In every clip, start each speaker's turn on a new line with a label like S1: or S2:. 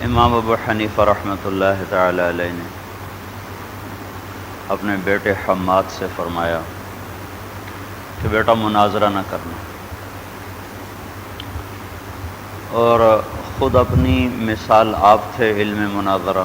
S1: امام ابو حنیفہ رحمۃ اللہ تعالی علیہ نے اپنے بیٹے حماد سے فرمایا کہ بیٹا مناظرہ نہ کرنا، اور خود اپنی مثال آپ تھے علم مناظرہ۔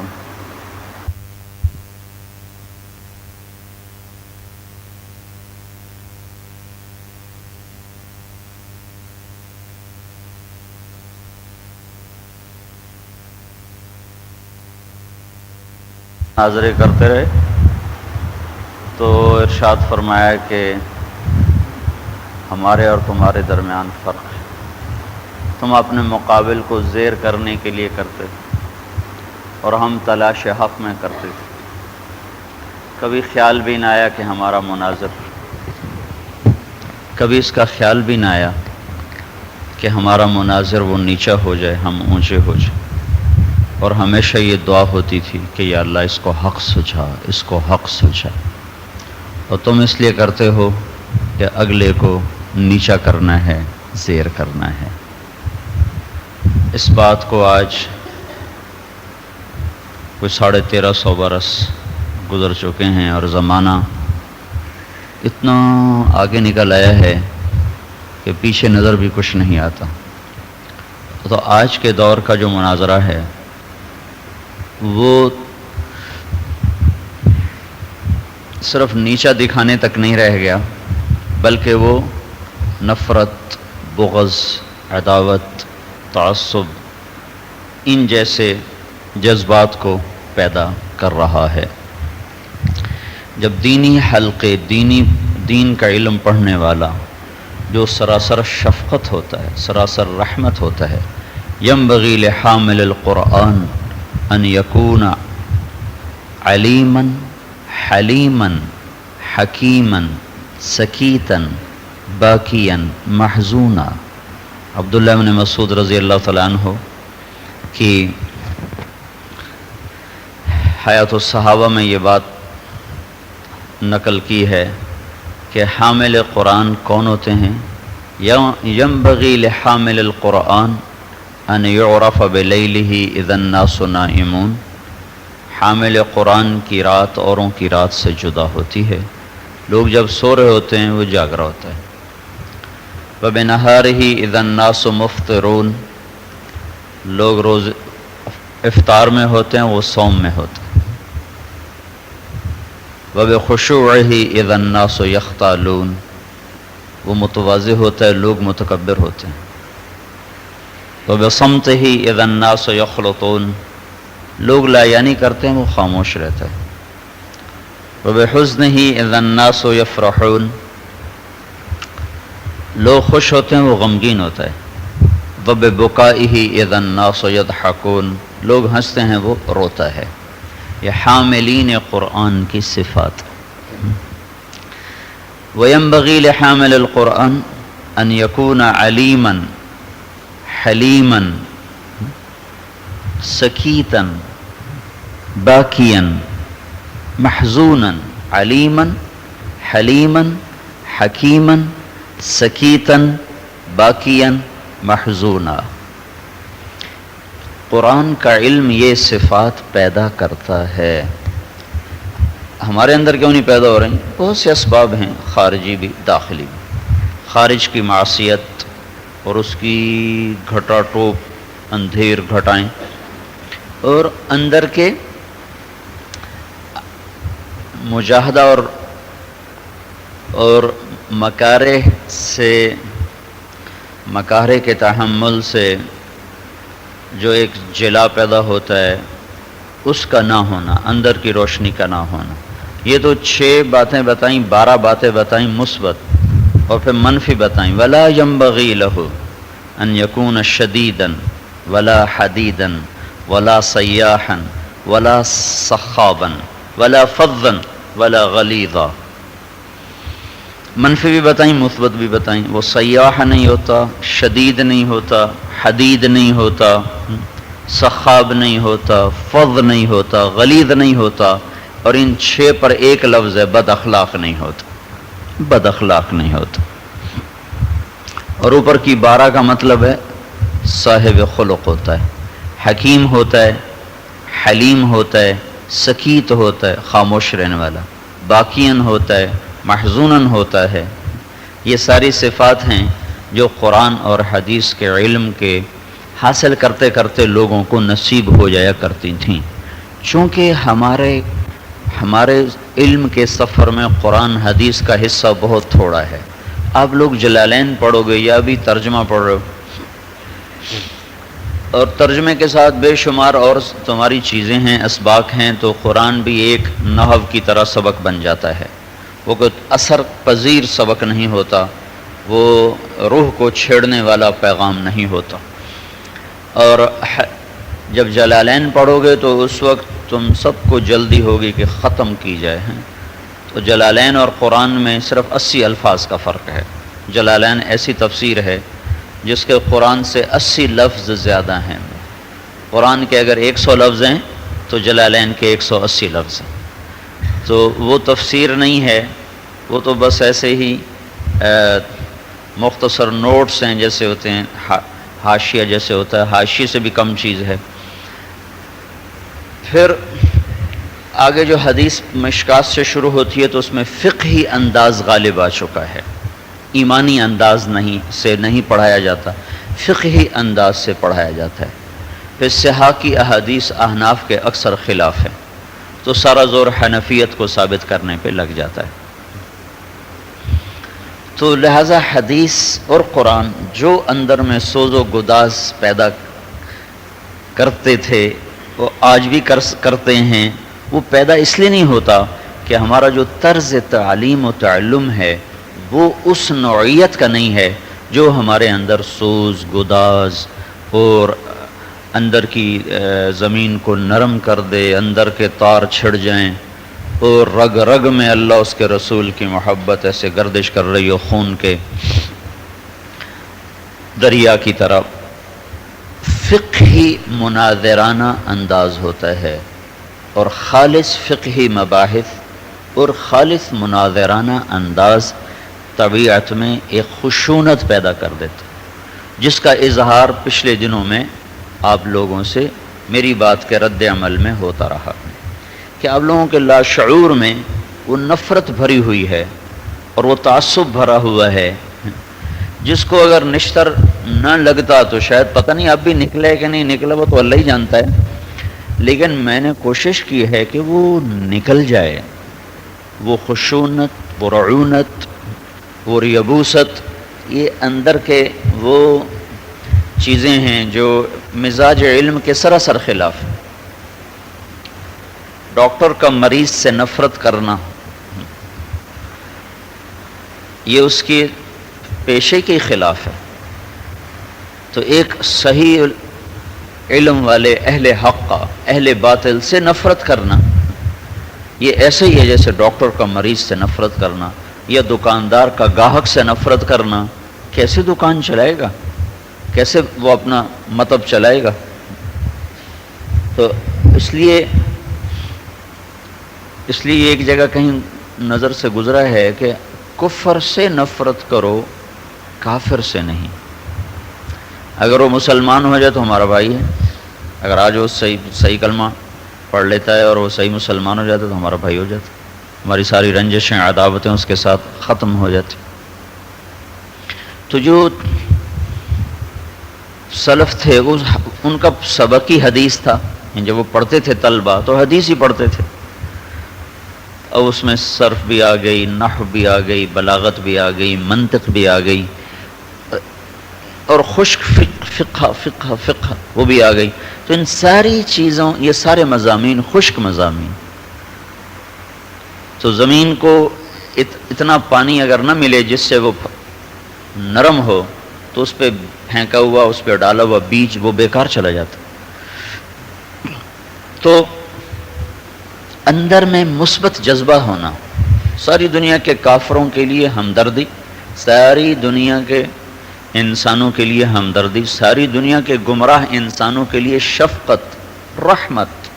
S1: مناظرے کرتے رہے تو ارشاد فرمایا کہ ہمارے اور تمہارے درمیان فرق ہے، تم اپنے مقابل کو زیر کرنے کے لیے کرتے تھے اور ہم تلاش حق میں کرتے تھے۔ کبھی خیال بھی نہ آیا کہ ہمارا مناظر، کبھی اس کا خیال بھی نہ آیا کہ ہمارا مناظر وہ نیچا ہو جائے، ہم اونچے ہو جائیں، اور ہمیشہ یہ دعا ہوتی تھی کہ یا اللہ اس کو حق سجھا، اس کو حق سجھا، اور تم اس لیے کرتے ہو کہ اگلے کو نیچا کرنا ہے، زیر کرنا ہے۔ اس بات کو آج کوئی 1350 برس گزر چکے ہیں اور زمانہ اتنا آگے نکل آیا ہے کہ پیچھے نظر بھی کچھ نہیں آتا۔ تو آج کے دور کا جو مناظرہ ہے وہ صرف نیچا دکھانے تک نہیں رہ گیا، بلکہ وہ نفرت، بغض، عداوت، تعصب ان جیسے جذبات کو پیدا کر رہا ہے۔ جب دینی حلقے، دین کا علم پڑھنے والا جو سراسر شفقت ہوتا ہے، سراسر رحمت ہوتا ہے، ينبغي لحامل القرآن ان یکون علیما حلیما حکیما سکیتا باکیا محزونا۔ عبداللہ بن مسعود رضی اللہ تعالیٰ عنہ کی حیات الصحابہ میں یہ بات نقل کی ہے کہ حامل قرآن کون ہوتے ہیں؟ ينبغي لحامل القرآن ان یعرف بلیلہ اذا الناس نائمون۔ حامل قرآن کی رات اوروں کی رات سے جدا ہوتی ہے، لوگ جب سو رہے ہوتے ہیں وہ جاگ رہا ہوتا ہے۔ وبنہارہ اذا الناس مفطرون، لوگ روز افطار میں ہوتے ہیں، وہ صوم میں ہوتے ہیں۔ وبخشوعہ اذا الناس یختالون، وہ متواضع ہوتا ہے، لوگ متکبر ہوتے ہیں۔ وبصمتہ اذا الناس یخلطون، لوگ لا یعنی کرتے ہیں، وہ خاموش رہتا ہے۔ وبحزنہ اذا الناس یفرحون، لوگ خوش ہوتے ہیں، وہ غمگین ہوتا ہے۔ وببکائہ اذا الناس یضحکون، لوگ ہنستے ہیں، وہ روتا ہے۔ یہ حاملین قرآن کی صفات۔ وینبغی لحامل القرآن ان یکون علیما حلیما سکیتا باکیا محزونا۔ علیما حلیما حکیما سکیتا باکیا محزونا۔ قرآن کا علم یہ صفات پیدا کرتا ہے۔ ہمارے اندر کیوں نہیں پیدا ہو رہی؟ بہت سے اسباب ہیں، خارجی بھی داخلی بھی۔ خارج کی معصیت اور اس کی گھٹا ٹوپ، اندھیر گھٹائیں، اور اندر کے مجاہدہ اور مکارہ کے تحمل سے جو ایک جلا پیدا ہوتا ہے اس کا نہ ہونا، اندر کی روشنی کا نہ ہونا۔ یہ تو 6 باتیں بتائیں، 12 باتیں بتائیں مثبت، اور پھر منفی بتائیں۔ ولا ينبغي له ان يكون شديدا ولا حديدا ولا صياحا ولا سخابا ولا فظا ولا غلیظا۔ منفی بھی بتائیں، مثبت بھی بتائیں۔ وہ سیاح نہیں ہوتا، شدید نہیں ہوتا، حدید نہیں ہوتا، سخاب نہیں ہوتا، فظ نہیں ہوتا، غلیظ نہیں ہوتا، اور ان 6 پر ایک لفظ ہے، بد اخلاق نہیں ہوتا، بد اخلاق نہیں ہوتا۔ اور اوپر کی 12 کا مطلب ہے صاحب خلق ہوتا ہے، حکیم ہوتا ہے، حلیم ہوتا ہے، سکیت ہوتا ہے خاموش رہنے والا، باقین ہوتا ہے، محزونن ہوتا ہے. یہ ساری صفات ہیں جو قرآن اور حدیث کے علم کے حاصل کرتے کرتے لوگوں کو نصیب ہو جایا کرتی تھیں. چونکہ ہمارے علم کے سفر میں قرآن حدیث کا حصہ بہت تھوڑا ہے. آپ لوگ جلالین پڑھو گے یا بھی ترجمہ پڑھ رہے ہو، اور ترجمے کے ساتھ بے شمار اور تمہاری چیزیں ہیں، اسباق ہیں، تو قرآن بھی ایک نحو کی طرح سبق بن جاتا ہے. وہ کوئی اثر پذیر سبق نہیں ہوتا، وہ روح کو چھیڑنے والا پیغام نہیں ہوتا. اور جب جلالین پڑھو گے تو اس وقت تم سب کو جلدی ہوگی کہ ختم کی جائے. تو جلالین اور قرآن میں صرف 80 الفاظ کا فرق ہے. جلالین ایسی تفسیر ہے جس کے قرآن سے 80 لفظ زیادہ ہیں. قرآن کے اگر 100 لفظ ہیں تو جلالین کے 180 لفظ ہیں. تو وہ تفسیر نہیں ہے، وہ تو بس ایسے ہی مختصر نوٹس ہیں جیسے ہوتے ہیں، حاشیہ جیسے ہوتا ہے، حاشیے سے بھی کم چیز ہے. پھر آگے جو حدیث مشکات سے شروع ہوتی ہے تو اس میں فقہی انداز غالب آ چکا ہے. ایمانی انداز نہیں پڑھایا جاتا، فقہی انداز سے پڑھایا جاتا ہے. پھر صحاح کی احادیث احناف کے اکثر خلاف ہے، تو سارا زور حنفیت کو ثابت کرنے پہ لگ جاتا ہے. تو لہذا حدیث اور قرآن جو اندر میں سوز و گداز پیدا کرتے تھے وہ آج بھی کرتے ہیں. وہ پیدا اس لیے نہیں ہوتا کہ ہمارا جو طرز تعلیم و تعلم ہے وہ اس نوعیت کا نہیں ہے جو ہمارے اندر سوز گداز اور اندر کی زمین کو نرم کر دے، اندر کے تار چھڑ جائیں اور رگ رگ میں اللہ اس کے رسول کی محبت ایسے گردش کر رہی ہو خون کے دریا کی طرح. فقہی مناظرانہ انداز ہوتا ہے، اور خالص فقہی مباحث اور خالص مناظرانہ انداز طبیعت میں ایک خشونت پیدا کر دیتا، جس کا اظہار پچھلے دنوں میں آپ لوگوں سے میری بات کے رد عمل میں ہوتا رہا کہ آپ لوگوں کے لاشعور میں وہ نفرت بھری ہوئی ہے اور وہ تعصب بھرا ہوا ہے، جس کو اگر نشتر نہ لگتا تو شاید پتہ نہیں اب بھی نکلے کہ نہیں نکلا، وہ تو اللہ ہی جانتا ہے. لیکن میں نے کوشش کی ہے کہ وہ نکل جائے. وہ خشونت، وہ رعونت، وہ ریبوست، یہ اندر کے وہ چیزیں ہیں جو مزاج علم کے سراسر خلاف ہیں. ڈاکٹر کا مریض سے نفرت کرنا یہ اس کے پیشے کے خلاف ہے. تو ایک صحیح علم والے اہل حق کا اہل باطل سے نفرت کرنا یہ ایسے ہی ہے جیسے ڈاکٹر کا مریض سے نفرت کرنا یا دکاندار کا گاہک سے نفرت کرنا. کیسے دکان چلائے گا، کیسے وہ اپنا مطلب چلائے گا. تو اس لیے ایک جگہ کہیں نظر سے گزرا ہے کہ کفر سے نفرت کرو، کافر سے نہیں. اگر وہ مسلمان ہو جائے تو ہمارا بھائی ہے، اگر آج وہ صحیح کلمہ پڑھ لیتا ہے اور وہ صحیح مسلمان ہو جاتا ہے تو ہمارا بھائی ہو جاتا. ہماری ساری رنجشیں عداوتیں اس کے ساتھ ختم ہو جاتی. تو جو سلف تھے ان کا سبق ہی حدیث تھا. جب وہ پڑھتے تھے طلبہ تو حدیث ہی پڑھتے تھے. اب اس میں صرف بھی آ گئی، نحو بھی آ گئی، بلاغت بھی آ گئی، منطق بھی آ گئی، اور خشک فقہ وہ بھی آ گئی. تو ان ساری چیزوں، یہ سارے مضامین خشک مضامین. تو زمین کو اتنا پانی اگر نہ ملے جس سے وہ نرم ہو تو اس پہ پھینکا ہوا، اس پہ ڈالا ہوا بیج وہ بیکار چلا جاتا. تو اندر میں مثبت جذبہ ہونا، ساری دنیا کے کافروں کے لیے ہمدردی، ساری دنیا کے انسانوں کے لیے ہمدردی، ساری دنیا کے گمراہ انسانوں کے لیے شفقت، رحمت.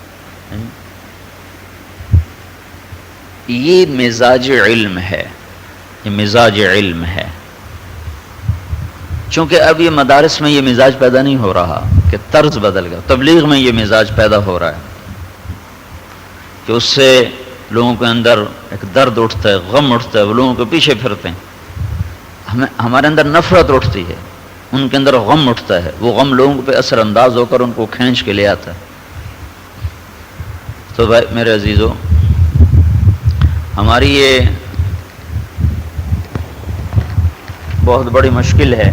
S1: یہ مزاج علم ہے، یہ مزاج علم ہے. چونکہ اب یہ مدارس میں یہ مزاج پیدا نہیں ہو رہا کہ کہ طرز بدل گیا. تبلیغ میں یہ مزاج پیدا ہو رہا ہے کہ اس سے لوگوں کے اندر ایک درد اٹھتا ہے، غم اٹھتا ہے، وہ لوگوں کے پیچھے پھرتے ہیں. ہمارے اندر نفرت اٹھتی ہے، ان کے اندر غم اٹھتا ہے، وہ غم لوگوں پہ اثر انداز ہو کر ان کو کھینچ کے لے آتا ہے. تو بھائی میرے عزیزو، ہماری یہ بہت بڑی مشکل ہے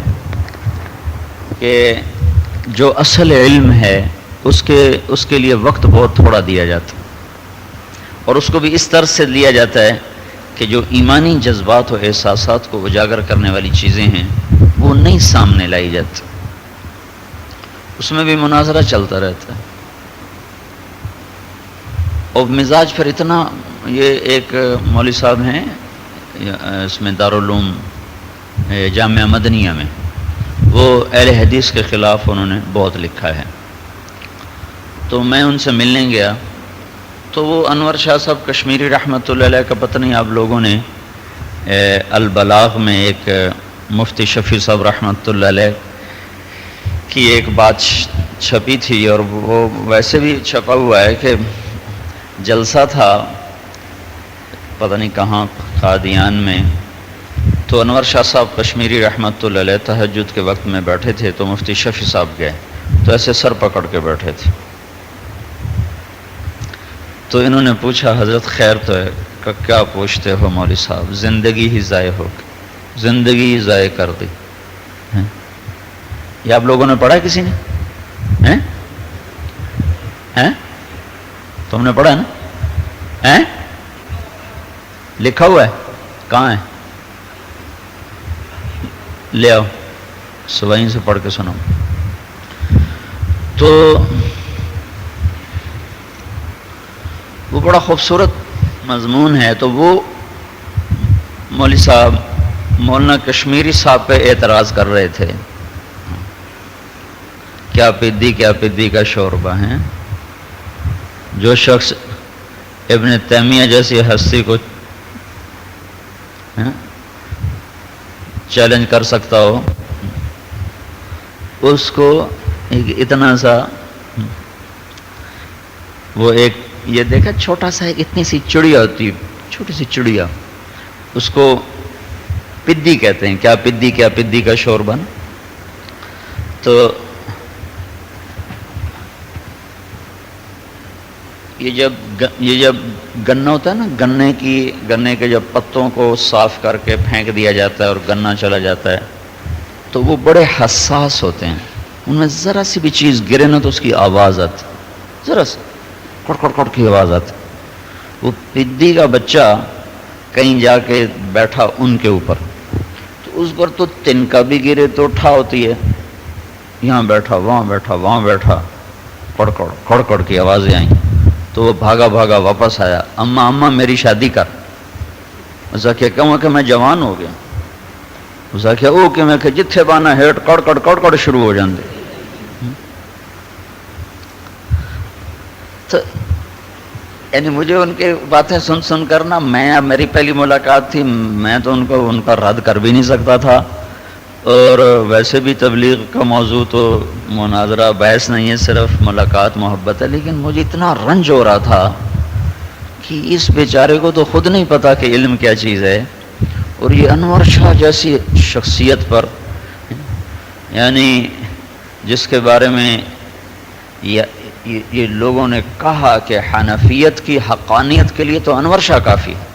S1: کہ جو اصل علم ہے اس کے لیے وقت بہت تھوڑا دیا جاتا ہے، اور اس کو بھی اس طرح سے لیا جاتا ہے کہ جو ایمانی جذبات و احساسات کو اجاگر کرنے والی چیزیں ہیں وہ نہیں سامنے لائی جاتی. اس میں بھی مناظرہ چلتا رہتا ہے، اور مزاج پھر اتنا. یہ ایک مولوی صاحب ہیں اس میں دارالعلوم جامعہ مدنیہ میں، وہ اہل حدیث کے خلاف انہوں نے بہت لکھا ہے. تو میں ان سے ملنے گیا تو وہ انور شاہ صاحب کشمیری رحمۃ اللہ علیہ کا پتہ نہیں آپ لوگوں نے البلاغ میں ایک مفتی شفیع صاحب رحمۃ اللہ علیہ کی ایک بات چھپی تھی، اور وہ ویسے بھی چھپا ہوا ہے کہ جلسہ تھا پتہ نہیں کہاں قادیان میں. تو انور شاہ صاحب کشمیری رحمۃ اللہ علیہ تہجد کے وقت میں بیٹھے تھے، تو مفتی شفیع صاحب گئے تو ایسے سر پکڑ کے بیٹھے تھے. تو انہوں نے پوچھا حضرت خیر تو ہے؟ کیا پوچھتے ہو مولوی صاحب، زندگی ہی ضائع ہو گئی، زندگی ہی ضائع کر دی. یہ آپ لوگوں نے پڑھا کسی نے؟ تم نے پڑھا نا؟ لکھا ہوا ہے کہاں ہے؟ لے آؤ وہیں سے پڑھ کے سنو. تو وہ بڑا خوبصورت مضمون ہے. تو وہ مولوی صاحب مولانا کشمیری صاحب پہ اعتراض کر رہے تھے، کیا پدی کا شوربہ ہے. جو شخص ابن تیمیہ جیسی ہستی کو چیلنج کر سکتا ہو، اس کو اتنا سا وہ ایک یہ دیکھا چھوٹا سا ایک اتنی سی چڑیا ہوتی ہے، چھوٹی سی چڑیا، اس کو پدی کہتے ہیں. کیا پدی کا شوربہ. تو یہ جب گنا ہوتا ہے نا، گنے کے جب پتوں کو صاف کر کے پھینک دیا جاتا ہے اور گنا چلا جاتا ہے تو وہ بڑے حساس ہوتے ہیں. ان میں ذرا سی بھی چیز گرے نا تو اس کی آواز آتی، ذرا سی کڑ کڑ کڑ کی آواز آتی. وہ پدی کا بچہ کہیں جا کے بیٹھا ان کے اوپر، تو اس پر تو تنکا بھی گرے تو اٹھا ہوتی ہے، یہاں بیٹھا وہاں بیٹھا وہاں بیٹھا، کڑ کڑ کی آوازیں آئیں. تو وہ بھاگا واپس آیا، اماں میری شادی کر. اسا کیا کہوں کہ میں جوان ہو گیا. اسا کیا او کہ میں کہ جتھے بانا ہیٹ کڑ شروع ہو جاندے. تو یعنی مجھے ان کے باتیں سن کر نا، میری پہلی ملاقات تھی، میں تو ان کا رد کر بھی نہیں سکتا تھا. اور ویسے بھی تبلیغ کا موضوع تو مناظرہ بحث نہیں ہے، صرف ملاقات محبت ہے. لیکن مجھے اتنا رنج ہو رہا تھا کہ اس بیچارے کو تو خود نہیں پتا کہ علم کیا چیز ہے، اور یہ انور شاہ جیسی شخصیت پر، یعنی جس کے بارے میں یہ لوگوں نے کہا کہ حنفیت کی حقانیت کے لیے تو انور شاہ کافی ہے.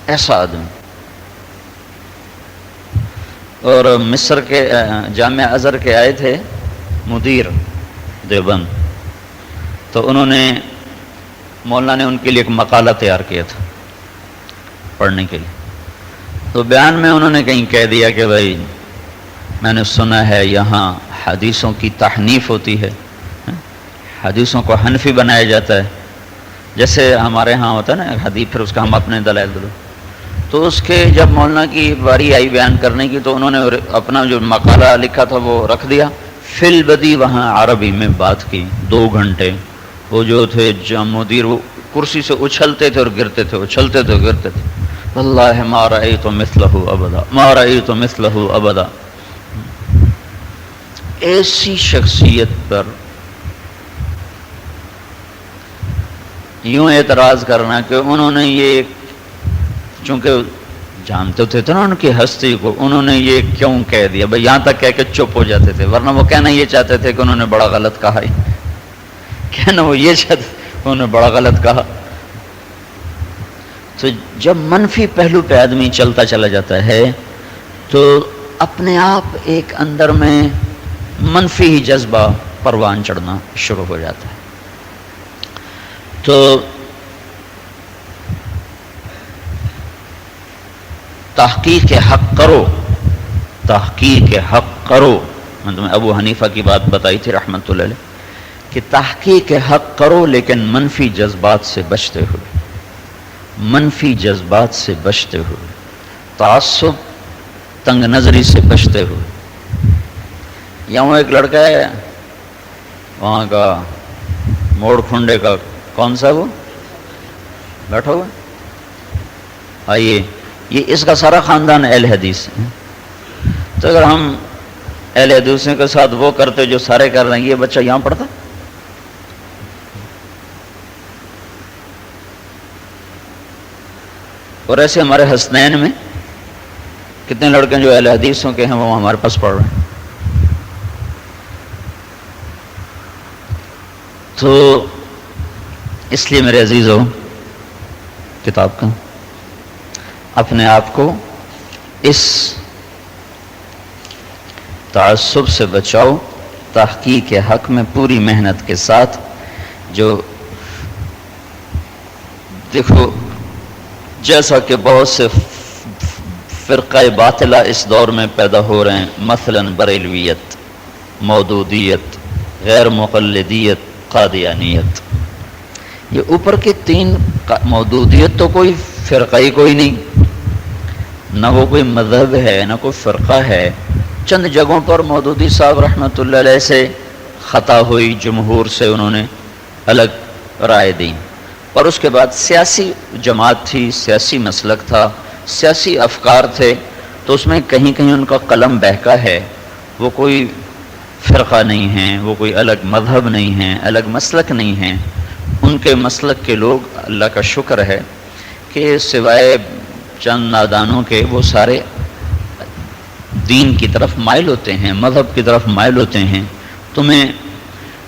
S1: ایسا آدمی. اور مصر کے جامعہ ازہر کے آئے تھے مدیر دیوبند، تو انہوں نے مولانا نے ان کے لیے ایک مقالہ تیار کیا تھا پڑھنے کے لیے. تو بیان میں انہوں نے کہیں کہہ دیا کہ بھائی میں نے سنا ہے یہاں حدیثوں کی تحنیف ہوتی ہے، حدیثوں کو حنفی بنایا جاتا ہے، جیسے ہمارے ہاں ہوتا ہے نا حدیث، پھر اس کا ہم اپنے دلائل دلو. تو اس کے جب مولانا کی باری آئی بیان کرنے کی تو انہوں نے اپنا جو مقالہ لکھا تھا وہ رکھ دیا، فی البدی وہاں عربی میں بات کی 2 گھنٹے. وہ جو تھے مدیر وہ کرسی سے اچھلتے تھے اور گرتے تھے، اچھلتے تھے گرتے تھے. واللہ ما رأیت مثلہ ابدا، ما رأیت مثلہ ابدا. ایسی شخصیت پر یوں اعتراض کرنا کہ انہوں نے یہ، چونکہ جانتے تھے نا ان کی ہستی کو، انہوں نے یہ کیوں کہہ دیا بھائی، یہاں تک کہہ کے چپ ہو جاتے تھے، ورنہ وہ کہنا یہ چاہتے تھے کہ انہوں نے بڑا غلط کہا ہی، کہنا وہ یہ چاہتے انہوں نے بڑا غلط کہا۔ تو جب منفی پہلو پہ آدمی چلتا چلا جاتا ہے تو اپنے آپ ایک اندر میں منفی ہی جذبہ پروان چڑھنا شروع ہو جاتا ہے۔ تو تحقیق حق کرو، تحقیق حق کرو۔ میں تمہیں ابو حنیفہ کی بات بتائی تھی رحمۃ اللہ علیہ کہ تحقیق حق کرو لیکن منفی جذبات سے بچتے ہوئے، منفی جذبات سے بچتے ہوئے، تعصب تنگ نظری سے بچتے ہوئے۔ یہاں ایک لڑکا ہے وہاں کا موڑ کھنڈے کا، کون سا وہ بیٹھا ہوا، آئیے، یہ اس کا سارا خاندان اہل حدیث ہے۔ تو اگر ہم اہل حدیثوں کے ساتھ وہ کرتے جو سارے کر رہے ہیں، یہ بچہ یہاں پڑھتا؟ اور ایسے ہمارے حسنین میں کتنے لڑکے جو اہل حدیثوں کے ہیں وہ ہمارے پاس پڑھ رہے ہیں۔ تو اس لیے میرے عزیزو، کتاب کا اپنے آپ کو اس تعصب سے بچاؤ، تحقیق حق میں پوری محنت کے ساتھ۔ جو دیکھو جیسا کہ بہت سے فرقہ باطلہ اس دور میں پیدا ہو رہے ہیں، مثلا بریلویت، مودودیت، غیر مقلدیت، قادیانیت، یہ اوپر کے تین، مودودیت تو کوئی فرقہ ہی کوئی نہیں، نہ وہ کوئی مذہب ہے نہ کوئی فرقہ ہے۔ چند جگہوں پر مودودی صاحب رحمۃ اللہ علیہ سے خطا ہوئی، جمہور سے انہوں نے الگ رائے دی، اور اس کے بعد سیاسی جماعت تھی، سیاسی مسلک تھا، سیاسی افکار تھے، تو اس میں کہیں کہیں ان کا قلم بہکا ہے۔ وہ کوئی فرقہ نہیں ہیں، وہ کوئی الگ مذہب نہیں ہیں، الگ مسلک نہیں ہیں۔ ان کے مسلک کے لوگ، اللہ کا شکر ہے کہ سوائے چند نادانوں کے، وہ سارے دین کی طرف مائل ہوتے ہیں، مذہب کی طرف مائل ہوتے ہیں۔ تمہیں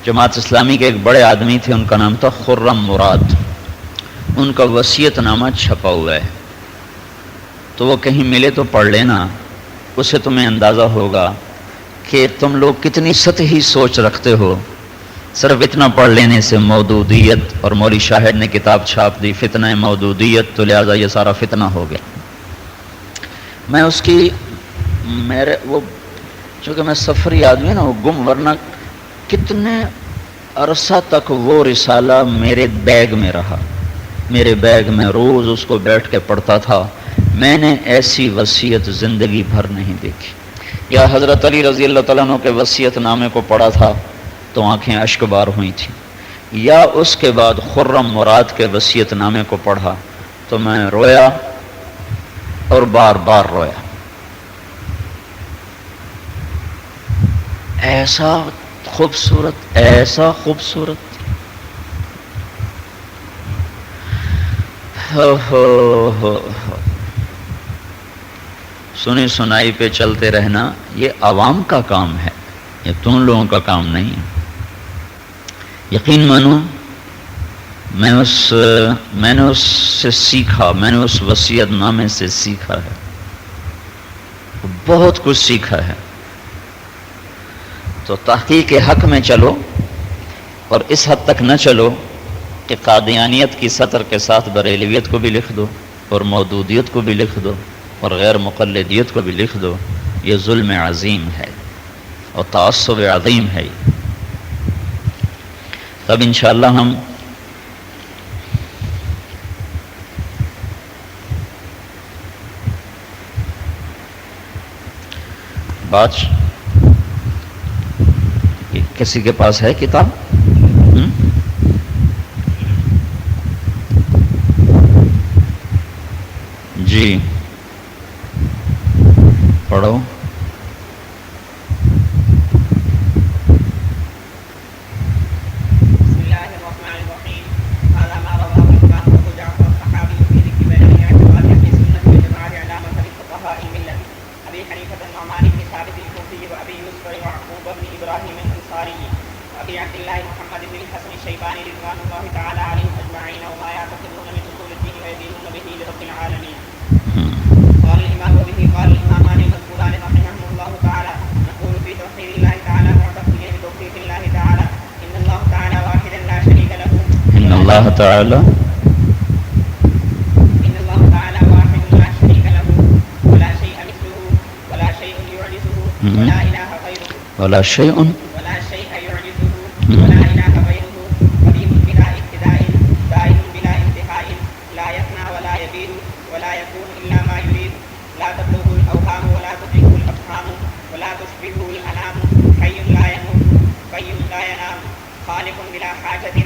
S1: جماعت اسلامی کے ایک بڑے آدمی تھے، ان کا نام تھا خرم مراد، ان کا وصیت نامہ چھپا ہوا ہے، تو وہ کہیں ملے تو پڑھ لینا، اس سے تمہیں اندازہ ہوگا کہ تم لوگ کتنی سطحی سوچ رکھتے ہو۔ صرف اتنا پڑھ لینے سے مودودیت، اور مولوی شاہد نے کتاب چھاپ دی فتنہ مودودیت، تو لہٰذا یہ سارا فتنہ ہو گیا۔ میں اس کی، وہ چونکہ میں سفری آدمی نا، وہ گم، ورنہ کتنے عرصہ تک وہ رسالہ میرے بیگ میں رہا، میرے بیگ میں روز اس کو بیٹھ کے پڑھتا تھا۔ میں نے ایسی وصیت زندگی بھر نہیں دیکھی۔ یا حضرت علی رضی اللہ تعالیٰ عنہ کے وصیت نامے کو پڑھا تھا تو آنکھیں اشک بار ہوئی تھیں، یا اس کے بعد خرم مراد کے وصیت نامے کو پڑھا تو میں رویا اور بار بار رویا۔ ایسا خوبصورت، ایسا خوبصورت، سنی سنائی پہ چلتے رہنا یہ عوام کا کام ہے، یہ تم لوگوں کا کام نہیں ہے۔ یقین مانو میں نے اس سے سیکھا، میں نے اس وصیت نامے سے سیکھا ہے، بہت کچھ سیکھا ہے۔ تو تحقیق حق میں چلو، اور اس حد تک نہ چلو کہ قادیانیت کی سطر کے ساتھ بریلویت کو بھی لکھ دو، اور مودودیت کو بھی لکھ دو، اور غیر مقلدیت کو بھی لکھ دو۔ یہ ظلم عظیم ہے اور تعصب عظیم ہے۔ تب انشاءاللہ ہم بات، کسی کے پاس ہے کتاب؟ جی پڑھو۔
S2: الأسود يعقوب بن إبراهيم الأنصاري وأبي عبد الله محمد بن الحسن الشيباني رضوان الله تعالى عليهم أجمعين وما يعتقدون من أصول الدين ويدينون به لرب العالمين. قال الإمام وبه قال الإمامان المذكوران رحمهم الله تعالى نقول في توحيد الله تعالى معتقدين بتوحيد الله تعالى إن الله تعالى واحدا لا شريك له
S1: إن الله تعالى
S2: واحد لا شريك له ولا شيء مثله ولا شيء يعجزه ولا إله غيره
S1: ولا شيء
S2: يعجزه ولا إله غيره قديم بلا ابتداء دائم بلا انتهاء لا يفنى ولا يبيد ولا يكون إلا ما يريد لا تبلغه الأوهام ولا تدركه الأفهام ولا تشبهه الأنام حي لا يموت قيوم لا ينام خالق بلا حاجة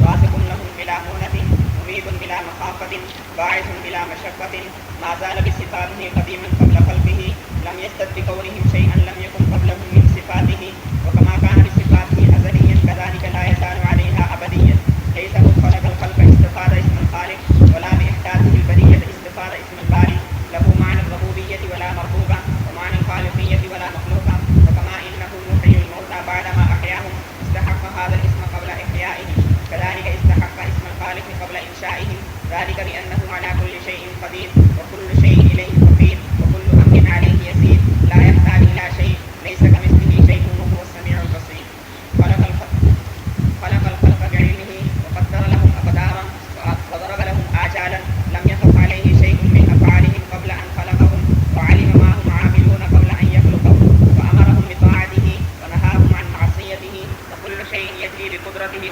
S2: رازق لهم بلا مونة مميت بلا مخافة باعث بلا مشقة ما زال بصفاته قديما قبل خلقه لم يستد بكونهم شيئا لم يكن قبله من صفاته وكما كان بصفاته أزليا كذلك لا يزال عليها أبديا ليس هو خلق الخلق استفاد اسم الخالق ولا بإحداثه البرية استفاد اسم الباري له معنى الربوبية ولا مربوبة ومعنى الخالقية ولا مخلوقة وكما إنه يحيي الموتى بعدما أحياهم استحق هذا الاسم قبل إحيائه كذلك استحق اسم الخالق قبل إنشائه ذلك بأنه على كل شيء قدير وكل شيء إليه فقير وكل أمر عليه يسير لا يحتاج إلى شيء ليس كمثله شيء وهو السميع البصير خلق الخلق بعلمه وقدر لهم أقدارا وضرب لهم آجالا لم يخف عليه شيء من أفعالهم قبل أن خلقهم وعلم ما هم عاملون قبل أن يخلقهم وأمرهم بطاعته ونهاهم عن معصيته وكل شيء يجري بقدرته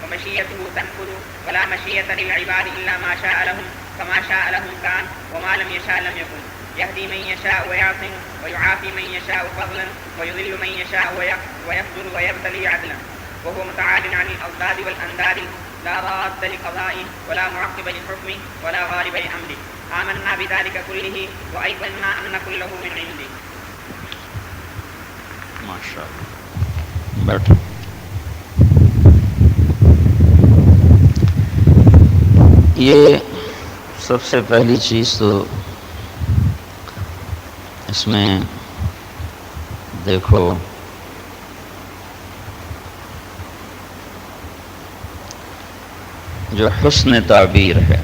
S2: ومشيئته تنفذ ولا مشيئة للعباد إلا ما شاء لهم فما شاء لهم كان وما لم يشاء لم يكن يهدي من يشاء ويعصم ويعافي من يشاء فضلا ويذل من يشاء ويفضل ويبتلي عدلا وهو متعال عن الأضداد والأنداد لا راد لقضائه ولا معقب لحكمه ولا غالب لأمره آمنا بذلك كله وأيقنا أن كله من عنده.
S1: ما شاء اللہ. بیٹھو. یہ سب سے پہلی چیز تو اس میں دیکھو جو حسن تعبیر ہے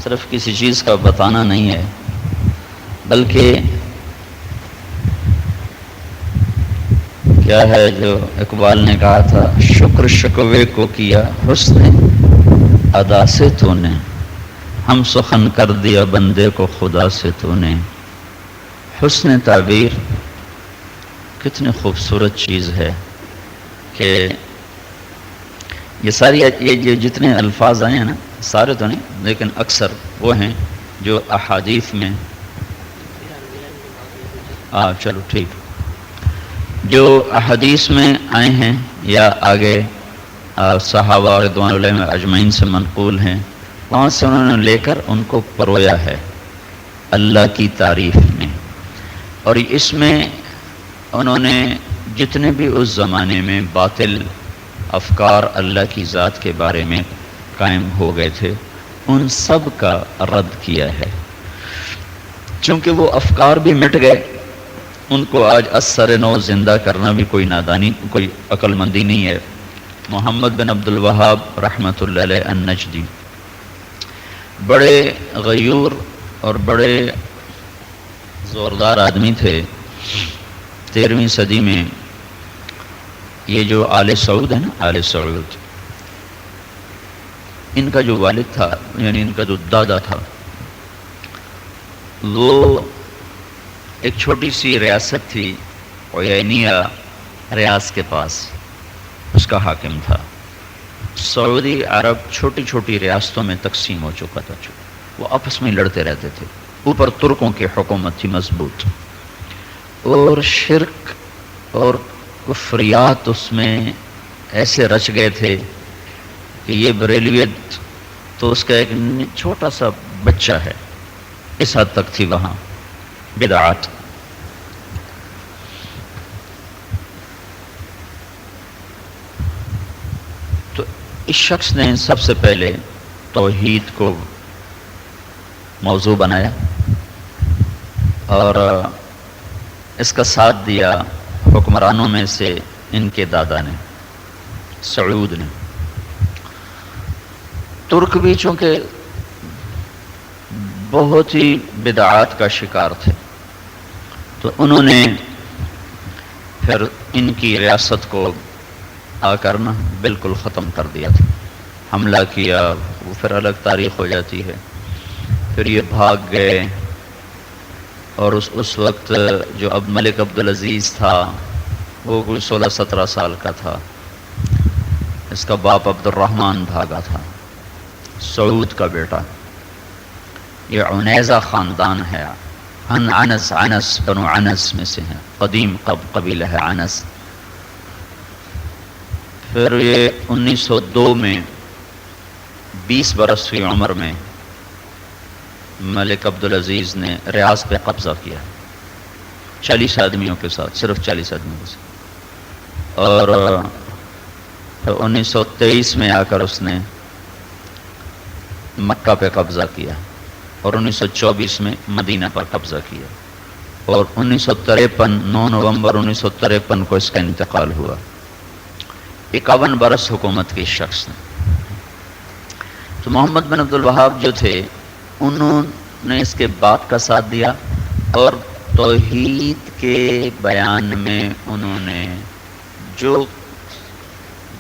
S1: صرف کسی چیز کا بتانا نہیں ہے بلکہ کیا ہے جو اقبال نے کہا تھا شکر شکوے کو کیا حسن ادا سے تو نے ہم سخن کر دیا بندے کو خدا سے تو نے. حسن تعبیر کتنی خوبصورت چیز ہے کہ یہ ساری یہ جتنے الفاظ آئے ہیں نا سارے تو نہیں لیکن اکثر وہ ہیں جو احادیث میں چلو ٹھیک جو احادیث میں آئے ہیں یا آگے صحابہ رضوان اللہ اجمعین سے منقول ہیں وہاں سے انہوں نے لے کر ان کو پرویا ہے اللہ کی تعریف میں. اور اس میں انہوں نے جتنے بھی اس زمانے میں باطل افکار اللہ کی ذات کے بارے میں قائم ہو گئے تھے ان سب کا رد کیا ہے. چونکہ وہ افکار بھی مٹ گئے ان کو آج اثر نو زندہ کرنا بھی کوئی نادانی کوئی عقل مندی نہیں ہے. محمد بن عبد الوہاب رحمۃ اللہ علیہ النجدی بڑے غیور اور بڑے زوردار آدمی تھے. 13ویں صدی میں یہ جو آل سعود ہے نا آل سعود ان کا جو والد تھا یعنی ان کا جو دادا تھا وہ ایک چھوٹی سی ریاست تھی عینیہ ریاض کے پاس اس کا حاکم تھا. سعودی عرب چھوٹی چھوٹی ریاستوں میں تقسیم ہو چکا تھا وہ آپس میں لڑتے رہتے تھے. اوپر ترکوں کی حکومت تھی مضبوط اور شرک اور کفریات اس میں ایسے رچ گئے تھے کہ یہ بریلویت تو اس کا ایک چھوٹا سا بچہ ہے اس حد تک تھی وہاں بدعات. تو اس شخص نے سب سے پہلے توحید کو موضوع بنایا اور اس کا ساتھ دیا حکمرانوں میں سے ان کے دادا نے، سعود نے۔ ترک بھی چونکہ بہت ہی بدعات کا شکار تھے، تو انہوں نے پھر ان کی ریاست کو آ کر نا بالکل ختم کر دیا تھا، حملہ کیا، وہ پھر الگ تاریخ ہو جاتی ہے۔ پھر یہ بھاگ گئے، اور اس وقت جو اب ملک عبدالعزیز تھا وہ کوئی 16-17 سال کا تھا، اس کا باپ عبد الرحمن بھاگا تھا، سعود کا بیٹا۔ یہ عنیزہ خاندان ہے، عنس بنو عنس میں سے ہیں، قدیم قبیلہ ہے عنس۔ پھر یہ 1902 میں 20 برس کی عمر میں ملک عبدالعزیز نے ریاض پہ قبضہ کیا، 40 آدمیوں کے ساتھ، صرف 40 آدمیوں کے ساتھ۔ اور 1923 میں آ کر اس نے مکہ پہ قبضہ کیا، اور 1924 میں مدینہ پر قبضہ کیا، اور 1953 9 نومبر 1953 کو اس کا انتقال ہوا۔ 51 برس حکومت کے شخص نے۔ تو محمد بن عبد الوہاب جو تھے، انہوں نے اس کے باپ کا ساتھ دیا، اور توحید کے بیان میں انہوں نے جو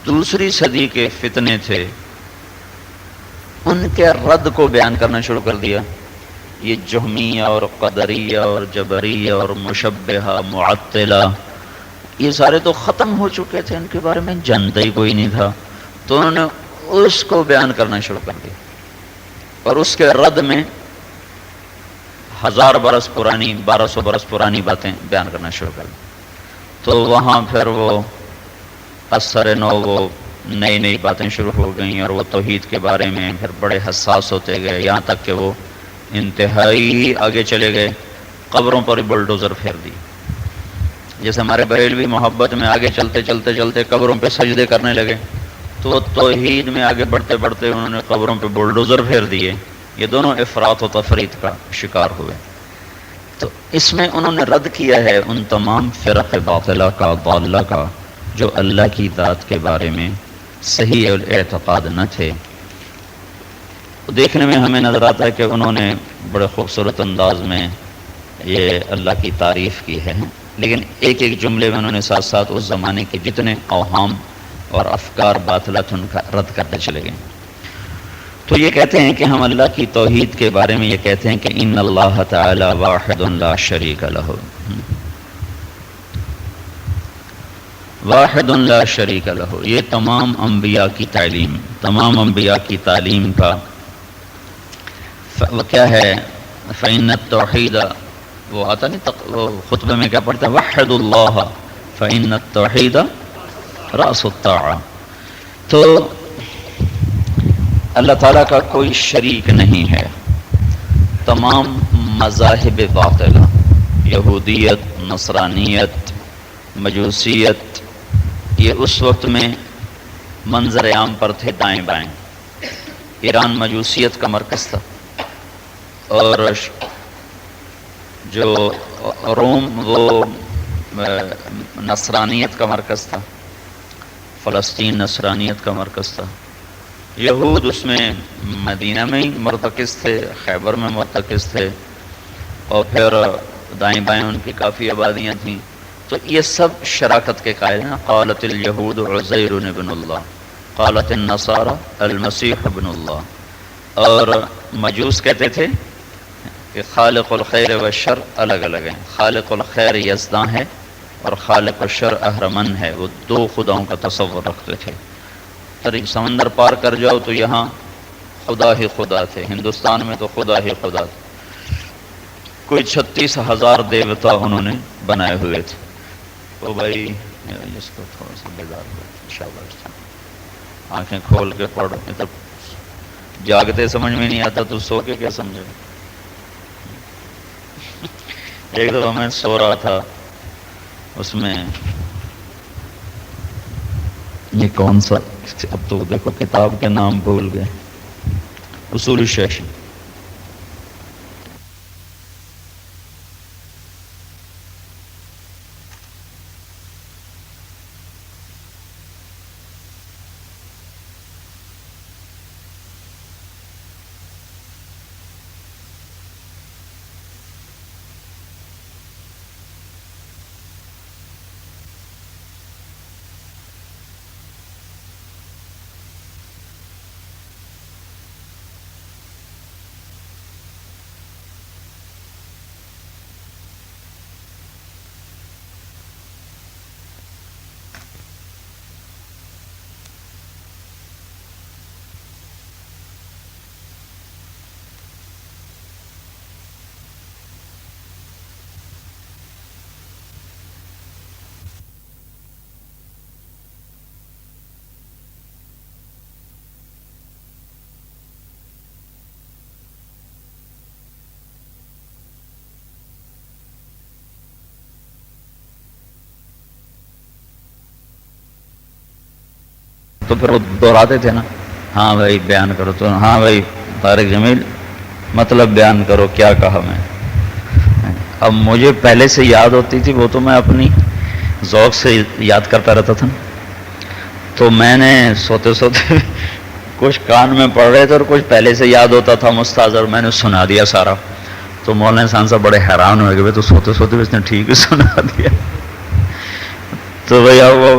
S1: دوسری صدی کے فتنے تھے ان کے رد کو بیان کرنا شروع کر دیا۔ یہ جہمیہ اور قدریہ اور جبریہ اور مشبہہ معطلہ، یہ سارے تو ختم ہو چکے تھے، ان کے بارے میں جانتا ہی کوئی نہیں تھا، تو انہوں نے اس کو بیان کرنا شروع کر دیا، اور اس کے رد میں 1000 برس پرانی 1200 برس پرانی باتیں بیان کرنا شروع کر دی۔ تو وہاں پھر وہ اثر نو وہ نئی باتیں شروع ہو گئیں، اور وہ توحید کے بارے میں پھر بڑے حساس ہوتے گئے، یہاں تک کہ وہ انتہائی آگے چلے گئے، قبروں پر بلڈوزر پھیر دی۔ جیسے ہمارے بریلوی محبت میں آگے چلتے قبروں پہ سجدے کرنے لگے، تو توحید میں آگے بڑھتے بڑھتے انہوں نے قبروں پہ بلڈوزر پھیر دیے۔ یہ دونوں افراط و تفریط کا شکار ہوئے۔ تو اس میں انہوں نے رد کیا ہے ان تمام فرق باطلہ کا، ضالہ کا، جو اللہ کی ذات کے بارے میں صحیح اعتقاد نہ تھے۔ دیکھنے میں ہمیں نظر آتا ہے کہ انہوں نے بڑے خوبصورت انداز میں یہ اللہ کی تعریف کی ہے، لیکن ایک جملے میں انہوں نے ساتھ ساتھ اس زمانے کے جتنے اوہام اور افکار باطلہ تھے ان کا رد کرتے چلے گئے۔ تو یہ کہتے ہیں کہ ہم اللہ کی توحید کے بارے میں یہ کہتے ہیں کہ ان اللہ تعالی واحد لا شریک لہ، واحد لا شریک لہ، یہ تمام انبیاء کی تعلیم، تمام انبیاء کی تعلیم کا وہ کیا ہے؟ فإن التوحید، وہ آتا نہیں وہ خطبے میں کیا پڑھتا ہے؟ وحد اللہ فإن التوحید رأس الطاعہ۔ تو اللہ تعالیٰ کا کوئی شریک نہیں ہے۔ تمام مذاہب باطلہ، یہودیت، نصرانیت، مجوسیت، یہ اس وقت میں منظر عام پر تھے دائیں بائیں۔ ایران مجوسیت کا مرکز تھا، اور جو روم وہ نصرانیت کا مرکز تھا، فلسطین نصرانیت کا مرکز تھا۔ یہود اس میں مدینہ میں ہی مرتکز تھے، خیبر میں مرتکز تھے، اور پھر دائیں بائیں ان کی کافی آبادیاں تھیں۔ تو یہ سب شراکت کے قائل ہیں۔ قالت الیہود عزیر ابن اللہ، قالت النصارى المسیح ابن اللہ۔ اور مجوس کہتے تھے کہ خالق الخیر و شر الگ الگ ہیں، خالق الخیر یزداں ہے اور خالق الشر اہرمن ہے، وہ دو خداؤں کا تصور رکھتے تھے۔ سمندر پار کر جاؤ تو یہاں خدا ہی خدا تھے، ہندوستان میں تو خدا ہی خدا تھے۔ کوئی 36,000 دیوتا انہوں نے بنائے ہوئے تھے۔ تو بھائی اس کو تھوڑا سا بیدار شاباش، آنکھیں کھول کے پڑھو، تو جاگتے سمجھ میں نہیں آتا تو سو کے کیا سمجھے۔ ایک دفعہ میں سو رہا تھا، اس میں یہ کون سا، اب تو دیکھو کتاب کے نام بھول گئے، اصول الشیخ، تو پھر وہ دہراتے تھے نا، ہاں بھائی بیان کرو، تو ہاں بھائی طارق جمیل مطلب بیان کرو کیا کہا میں. اب مجھے پہلے سے یاد ہوتی تھی، وہ تو میں اپنی ذوق سے یاد کرتا رہتا تھا. تو میں نے سوتے سوتے کچھ کان میں پڑھ رہے تھے اور کچھ پہلے سے یاد ہوتا تھا مستاذ، اور میں نے سنا دیا سارا. تو مولانا احسان صاحب بڑے حیران ہوئے کہ تو سوتے سوتے اس نے ٹھیک ہی سنا دیا. تو بھیا وہ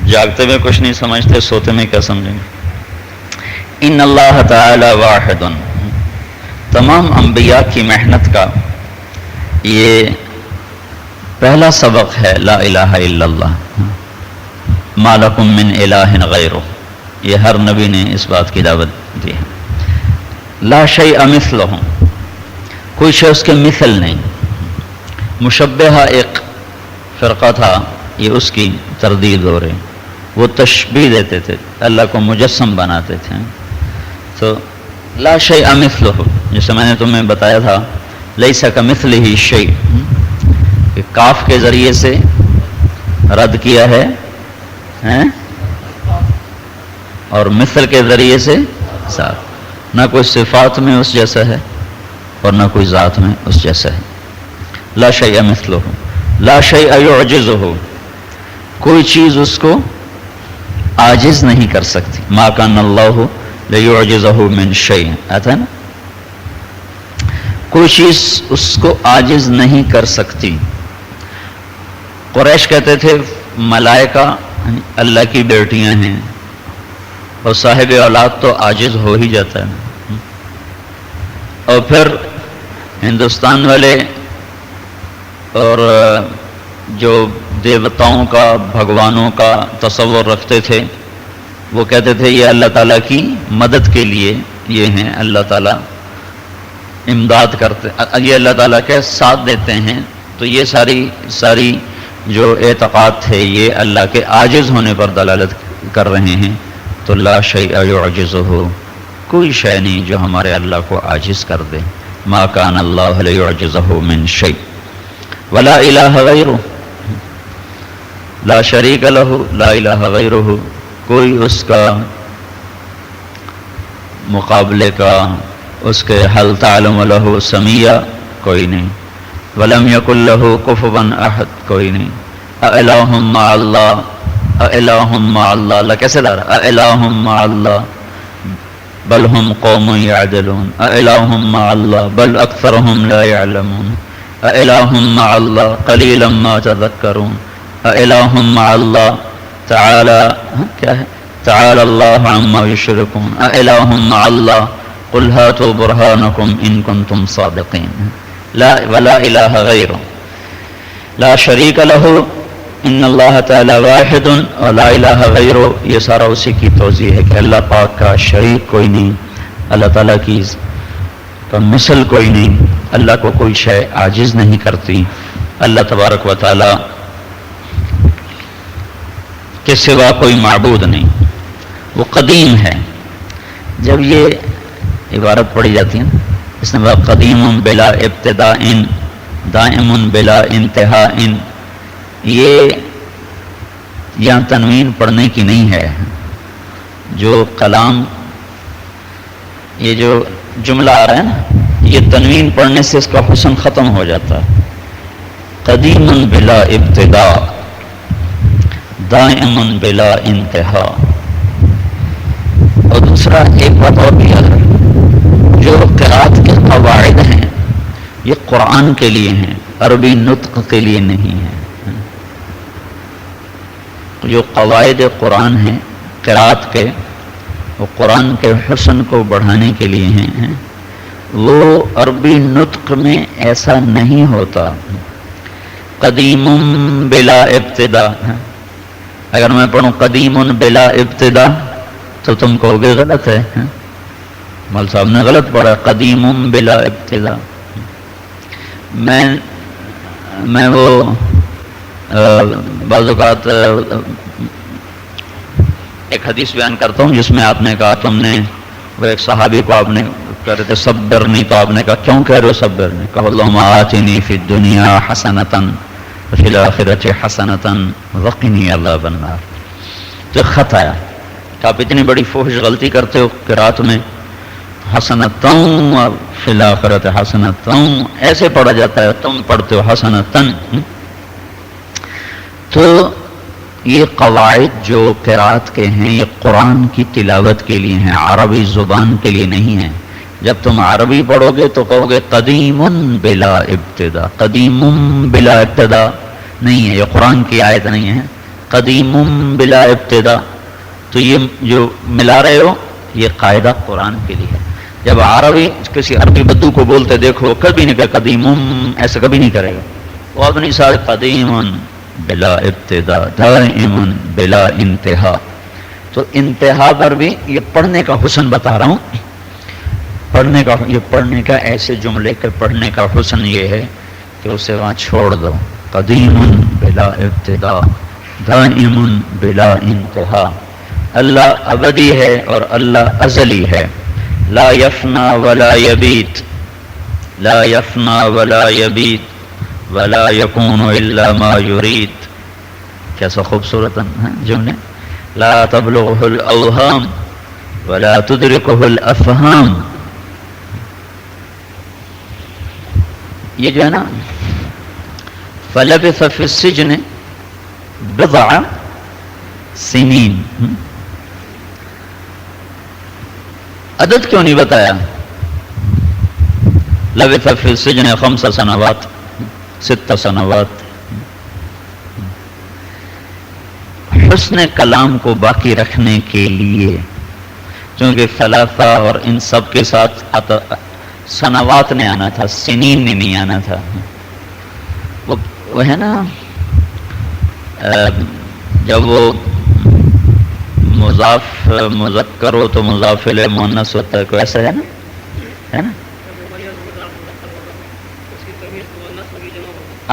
S1: جاگتے میں کچھ نہیں سمجھتے، سوتے میں کیا سمجھیں گے. ان اللہ تعالی واحد، تمام انبیاء کی محنت کا یہ پہلا سبق ہے لا الہ الا اللہ، ما لکم من الہ غیرہ. یہ ہر نبی نے اس بات کی دعوت دی ہے. لا شیء مثلہ، کوئی شے اس کے مثل نہیں. مشبہہ ایک فرقہ تھا، یہ اس کی تردید ہو رہی. وہ تشبیہ دیتے تھے، اللہ کو مجسم بناتے تھے. تو لا شیء مثلہ، جیسے میں نے تمہیں بتایا تھا لیس کمثلہ شیء، کہ کاف کے ذریعے سے رد کیا ہے اور مثل کے ذریعے سے ذات. نہ کوئی صفات میں اس جیسا ہے اور نہ کوئی ذات میں اس جیسا ہے. لا شیء مثلہ، لا شیء یعجزہ، کوئی چیز اس کو عاجز نہیں کر سکتی. ما کان اللہ لیعجزہ من شیء، آتا ہے نا، کوئی چیز اس کو عاجز نہیں کر سکتی. قریش کہتے تھے ملائکہ اللہ کی بیٹیاں ہیں اور صاحب اولاد تو عاجز ہو ہی جاتا ہے. اور پھر ہندوستان والے اور جو دیوتاؤں کا بھگوانوں کا تصور رکھتے تھے، وہ کہتے تھے یہ اللہ تعالیٰ کی مدد کے لیے یہ ہیں، اللہ تعالیٰ امداد کرتے، یہ اللہ تعالیٰ کے ساتھ دیتے ہیں. تو یہ ساری جو اعتقاد تھے یہ اللہ کے عاجز ہونے پر دلالت کر رہے ہیں. تو لا شیء یعجزہ، کوئی شے نہیں جو ہمارے اللہ کو عاجز کر دے. ما کان اللہ لیعجزہ من شیء ولا الہ غیرہ، لا شریک لہ لا الہ غیرہ، کوئی اس کا مقابلے کا، اس کے حل تعلم لہ سمیہ کوئی نہیں. ولم یکن لہ کفوا احد، کوئی نہیں. االہ مع اللہ، االہ مع اللہ، اللہ کیسے لا رہا، االہ مع اللہ بل ہم قوم یعدلون، االہ مع اللہ بل اکثرهم لا يعلمون، االہ مع اللہ قلیلا ما تذکرون، االہ مع اللہ تعالی کیا ہے، تعالی اللہ عما یشرکون، االہ مع اللہ قل ہاتوا برہانکم ان کنتم صادقین. لا ولا الہ غیرہ، لا شریک لہ، ان اللہ تعالی واحد ولا الہ غیرہ. یہ سارا اسی کی توضیح ہے کہ اللہ پاک کا شریک کوئی نہیں، اللہ تعالیٰ کی کا مثل کوئی نہیں، اللہ کو کوئی شے عاجز نہیں کرتی. اللہ تبارک و تعالی کے سوا کوئی معبود نہیں. وہ قدیم ہے. جب یہ عبارت پڑھی جاتی ہے نا، اس نے قدیم بلا ابتداء دائم بلا انتہاء، یہ یہاں تنوین پڑھنے کی نہیں ہے. جو کلام، یہ جو جملہ آ رہا ہے نا، یہ تنوین پڑھنے سے اس کا حسن ختم ہو جاتا ہے. قدیم بلا ابتداء دائم بلا انتہاء. اور دوسرا ایک بات اور بھی ہے، جو قرات کے قواعد ہیں یہ قرآن کے لیے ہیں، عربی نطق کے لیے نہیں ہیں. جو قواعد قرآن ہیں قرات کے، وہ قرآن کے حسن کو بڑھانے کے لیے ہیں. وہ عربی نطق میں ایسا نہیں ہوتا. قدیم بلا ابتدا، اگر میں پڑھوں قدیم بلا ابتدا تو تم کہو گے غلط ہے، مول صاحب نے غلط پڑھا. قدیم بلا ابتدا. میں وہ بعض اوقات ایک حدیث بیان کرتا ہوں جس میں آپ نے کہا، تم نے وہ ایک صحابی کو آپ نے کہہ رہے تھے صبرنی، تو آپ نے کہا کیوں کہہ رہے ہو صبرنی؟ کہا اللہم آتنی فی الدنیا حسنۃ وفی الآخرۃ حسنۃ وقنی عذاب النار. تو خط آیا کہ آپ اتنی بڑی فحش غلطی کرتے ہو قرات میں، حسنتن اور فی الآخرۃ حسنتن ایسے پڑھا جاتا ہے، تم پڑھتے ہو حسنتن. تو یہ قواعد جو قرات کے ہیں یہ قرآن کی تلاوت کے لیے ہیں، عربی زبان کے لیے نہیں ہیں. جب تم عربی پڑھو گے تو کہو گے قدیم بلا ابتدا، قدیم بلا ابتدا نہیں ہے، یہ قرآن کی آیت نہیں ہے. قدیم بلا ابتدا، تو یہ جو ملا رہے ہو یہ قاعدہ قرآن کے لیے ہے. جب عربی کسی عربی بدو کو بولتے دیکھو کبھی نہیں کہ قدیم، ایسا کبھی نہیں کرے گا. وہ اپنی سارے قدیم بلا ابتدا دائم بلا انتہا. تو انتہا پر بھی یہ پڑھنے کا حسن بتا رہا ہوں، پڑھنے کا ایسے جملے کے پڑھنے کا حسن یہ ہے کہ اسے وہاں چھوڑ دو. قدیم بلا ابتدا دائم بلا انتہا. اللہ ابدی ہے اور اللہ ازلی ہے. لا یفنا ولا یبیت، لا یفنا ولا یبیت ولا یکون الا ما یرید. کیسا خوبصورت جملے. لا تبلغه الاوہام ولا تدرکه الافہام. یہ جو ہے نا فلبث فی السجن بضع سنین، عدد کیوں نہیں بتایا؟ لبث فی السجن 5 سنوات 6 سنوات. حسن کلام کو باقی رکھنے کے لیے، چونکہ ثلاثہ اور ان سب کے ساتھ سنوات نے آنا تھا، سنین نے نہیں آنا تھا. وہ ہے نا جب وہ مضاف مذکر ہو تو مضاف الیہ مؤنث ہوتا ہے، کوئی ایسا ہے نا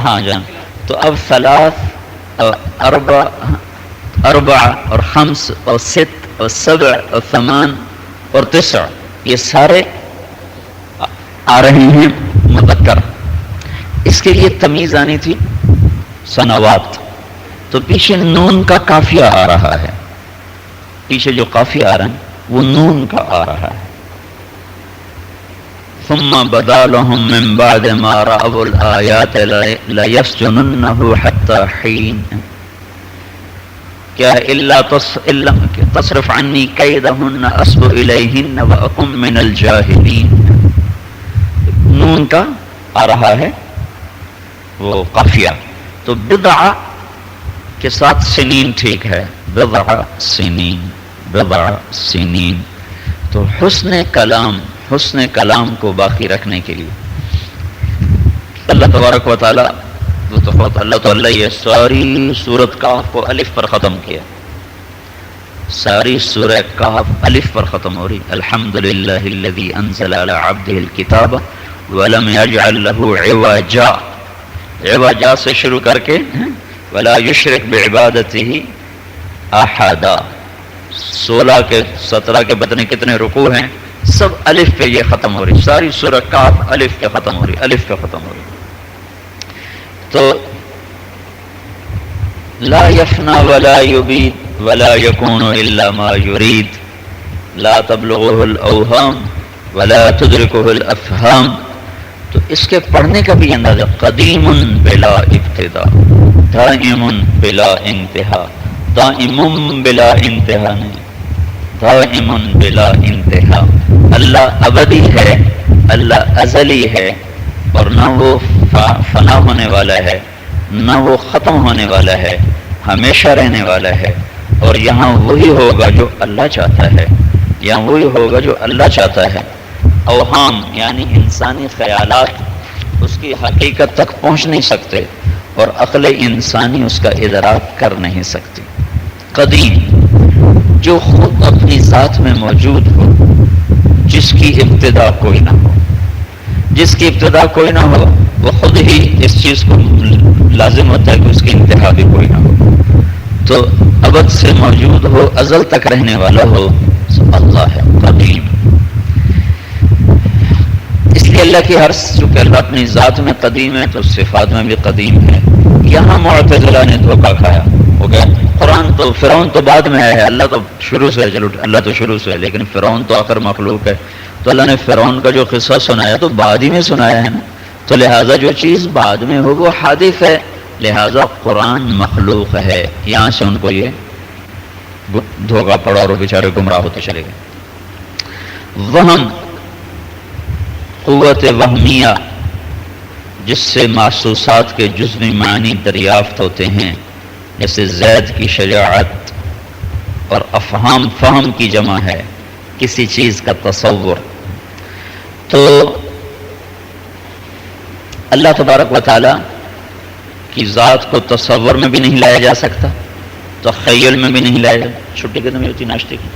S1: ہاں جان. تو اب ثلاث اور اربع اور خمس اور ست اور سبع اور ثمان اور تسع یہ سارے آ رہے ہیں مذکر. اس کے لیے تمیز آنی تھی سنوات. تو پیچھے نون کا قافیہ آ رہا ہے، پیچھے جو قافیہ آ رہا ہے وہ نون کا آ رہا ہے. ثم بدا لهم من بعد ما رأوا الآيات ليسجننه حتى حين. کیا الا تصرف عني كيدهن أصب إليهن وأكن من الجاهلين. نون کا آ رہا ہے وہ قافیہ. تو بضع کے ساتھ سنین ٹھیک ہے، بضع سنین. تو حسن کلام کو باقی رکھنے کے لیے اللہ تبارک و تعالی اللہ تعالی یہ ساری سورت کاف کو الف پر ختم کیا. ساری سورہ کاف الف پر ختم ہو رہی. الحمدللہ الذی انزل علی عبدہ الکتاب ولم یجعل له عوجا. عوجا سے شروع کر کے ولا یشرک بعبادتہ احدا. 16 کے 17 کے پتہ نہیں کتنے رکوع ہیں، سب الف پہ یہ ختم ہو رہی. ساری سورہ کاف الف پہ ختم ہو رہی، الف پہ ختم ہو رہی. تو لا یفنا ولا یبید ولا یکون الا ما یرید لا تبلغه الاوہام ولا تدرکه الافہام. تو اس کے پڑھنے کا بھی اندازہ قدیم بلا ابتدا دائم بلا انتہا. دائم بلا انتہا نہیں، دائم بلا انتہا. اللہ ابدی ہے، اللہ ازلی ہے، اور نہ وہ فنا ہونے والا ہے نہ وہ ختم ہونے والا ہے، ہمیشہ رہنے والا ہے. اور یہاں وہی ہوگا جو اللہ چاہتا ہے، یہاں وہی ہوگا جو اللہ چاہتا ہے. اوہام یعنی انسانی خیالات اس کی حقیقت تک پہنچ نہیں سکتے اور عقل انسانی اس کا ادراک کر نہیں سکتی. قدیم جو خود اپنی ذات میں موجود ہو، جس کی ابتدا کوئی نہ ہو، جس کی ابتدا کوئی نہ ہو وہ خود ہی اس چیز کو لازم ہوتا ہے کہ اس کی انتہا بھی کوئی نہ ہو. تو ابد سے موجود ہو، ازل تک رہنے والا ہو، اللہ ہے قدیم. اس لیے اللہ کی ہر چونکہ اللہ اپنی ذات میں قدیم ہے تو صفات میں بھی قدیم ہے. یہاں معتزلہ نے دھوکہ کھایا، وہ کہ قرآن تو فرعون تو بعد میں ہے، اللہ تو شروع سے ہے، چلو اللہ تو شروع سے ہے، لیکن فرعون تو آخر مخلوق ہے، تو اللہ نے فرعون کا جو قصہ سنایا تو بعد ہی میں سنایا ہے نا، تو لہٰذا جو چیز بعد میں ہو وہ حادث ہے، لہٰذا قرآن مخلوق ہے۔ یہاں سے ان کو یہ دھوکہ پڑا اور وہ بیچارے گمراہ ہوتے چلے گئے۔ وہم، قوت وہمیہ، جس سے محسوسات کے جزوی معنی دریافت ہوتے ہیں، جیسے زید کی شجاعت، اور افہام فہم کی جمع ہے کسی چیز کا تصور، تو اللہ تبارک و تعالی کی ذات کو تصور میں بھی نہیں لایا جا سکتا، تخیل میں بھی نہیں لایا جا سکتا۔ چھٹی کتنی ہوتی ناشتے کی؟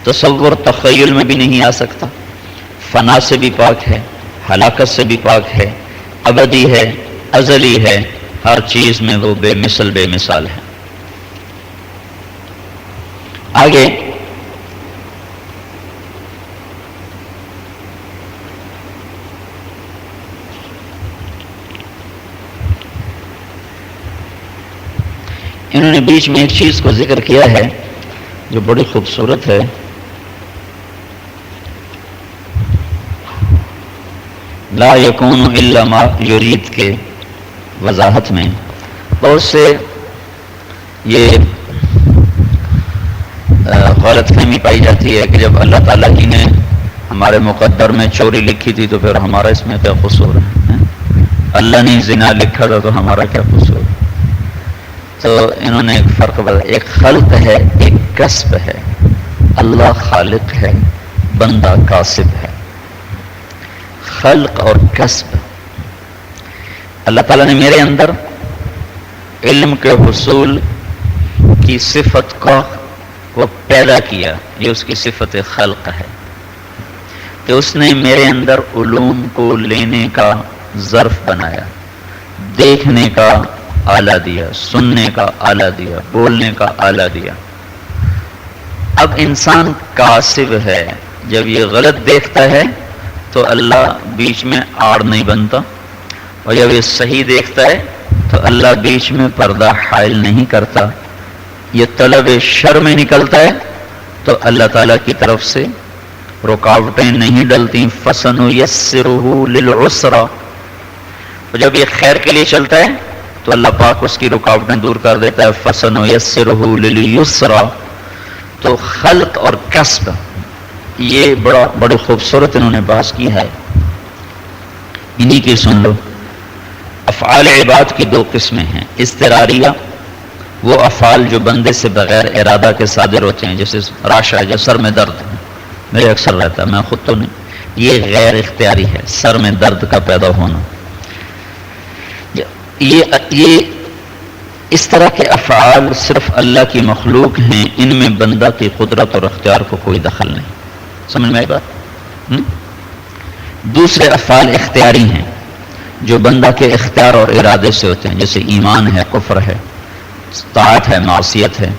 S1: تصور تخیل میں بھی نہیں آ سکتا، فنا سے بھی پاک ہے، ہلاکت سے بھی پاک ہے، ابدی ہے، ازلی ہے، ہر چیز میں وہ بے مثل بے مثال ہے۔ آگے انہوں نے بیچ میں ایک چیز کو ذکر کیا ہے جو بڑی خوبصورت ہے، لا یکون الا ما یرید کے وضاحت میں بہت سے یہ غلط فہمی پائی جاتی ہے کہ جب اللہ تعالیٰ ہی نے ہمارے مقدر میں چوری لکھی تھی تو پھر ہمارا اس میں کیا قصور ہے؟ اللہ نے زنا لکھا تھا تو ہمارا کیا قصور؟ تو انہوں نے ایک فرق بتا، ایک خلق ہے، ایک کسب ہے۔ اللہ خالق ہے، بندہ کاسب ہے۔ خلق اور کسب، اللہ تعالیٰ نے میرے اندر علم کے حصول کی صفت کو پیدا کیا، یہ اس کی صفت خلق ہے کہ اس نے میرے اندر علوم کو لینے کا ظرف بنایا، دیکھنے کا آلہ دیا، سننے کا آلہ دیا، بولنے کا آلہ دیا۔ اب انسان کاسب ہے، جب یہ غلط دیکھتا ہے تو اللہ بیچ میں آڑ نہیں بنتا، اور جب یہ صحیح دیکھتا ہے تو اللہ بیچ میں پردہ حائل نہیں کرتا، یہ طلب شر میں نکلتا ہے تو اللہ تعالیٰ کی طرف سے رکاوٹیں نہیں ڈلتی۔ فَسَنُيَسِّرُهُ لِلْعُسْرَى، اور جب یہ خیر کے لیے چلتا ہے تو اللہ پاک اس کی رکاوٹیں دور کر دیتا ہے۔ فَسَنُيَسِّرُهُ لِلْيُسْرَى، تو خلق اور کسب یہ بڑی خوبصورت انہوں نے بحث کی ہے، انہی کی سن لو۔ افعال عباد کی دو قسمیں ہیں، اضطراریہ، وہ افعال جو بندے سے بغیر ارادہ کے صادر ہوتے ہیں، جیسے راشا، جو سر میں درد ہے، میرے اکثر رہتا ہے، میں خود تو نہیں، یہ غیر اختیاری ہے، سر میں درد کا پیدا ہونا۔ یہ اس طرح کے افعال صرف اللہ کی مخلوق ہیں، ان میں بندہ کی قدرت اور اختیار کو کوئی دخل نہیں۔ سمجھ میں آئی بات؟ دوسرے افعال اختیاری ہیں جو بندہ کے اختیار اور ارادے سے ہوتے ہیں، جیسے ایمان ہے، کفر ہے، طاعت ہے، معصیت ہے،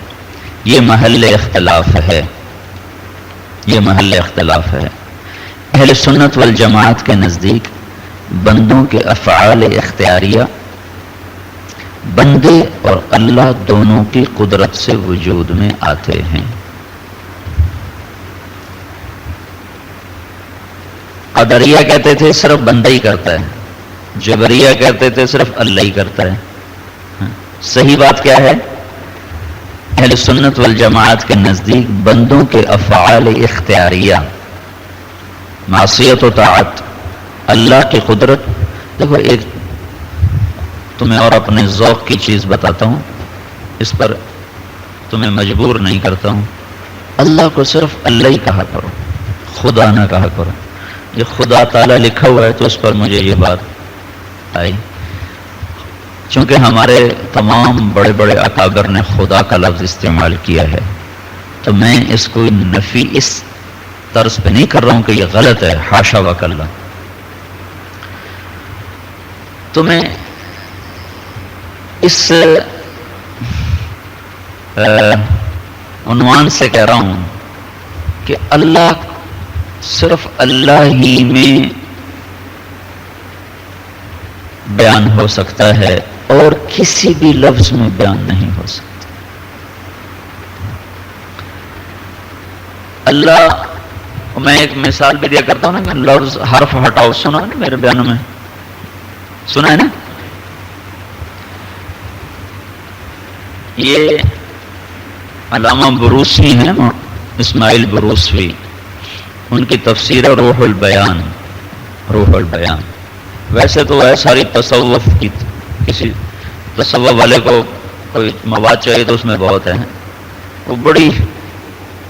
S1: یہ محل اختلاف ہے، یہ محل اختلاف ہے۔ اہل سنت والجماعت کے نزدیک بندوں کے افعال اختیاریہ بندے اور اللہ دونوں کی قدرت سے وجود میں آتے ہیں۔ قدریہ کہتے تھے صرف بندہ ہی کرتا ہے، جبریہ کہتے تھے صرف اللہ ہی کرتا ہے۔ صحیح بات کیا ہے؟ اہل سنت والجماعت کے نزدیک بندوں کے افعال اختیاریہ، معصیت و طاعت، اللہ کی قدرت۔ دیکھو ایک تمہیں اور اپنے ذوق کی چیز بتاتا ہوں، اس پر تمہیں مجبور نہیں کرتا ہوں، اللہ کو صرف اللہ ہی کہا کرو، خدا نہ کہا کرو۔ یہ خدا تعالیٰ لکھا ہوا ہے تو اس پر مجھے یہ بات آئی، چونکہ ہمارے تمام بڑے بڑے اکابر نے خدا کا لفظ استعمال کیا ہے، تو میں اس کو نفی اس طرز پہ نہیں کر رہا ہوں کہ یہ غلط ہے، حاشا وکلا۔ تو میں اس عنوان سے کہہ رہا ہوں کہ اللہ صرف اللہ ہی میں بیان ہو سکتا ہے، اور کسی بھی لفظ میں بیان نہیں ہو سکتا۔ اللہ، میں ایک مثال بھی دیا کرتا ہوں نا کہ لفظ حرف ہٹاؤ، سنا ہے نا میرے بیانوں میں، سنا ہے نا؟ یہ علامہ بروسی ہیں، اسماعیل بروسوی، ان کی تفسیر ہے روح البیان۔ روح البیان ویسے تو ہے ساری تصوف کی، کسی تصوف والے کو کوئی مواد چاہیے تو اس میں بہت ہے، وہ بڑی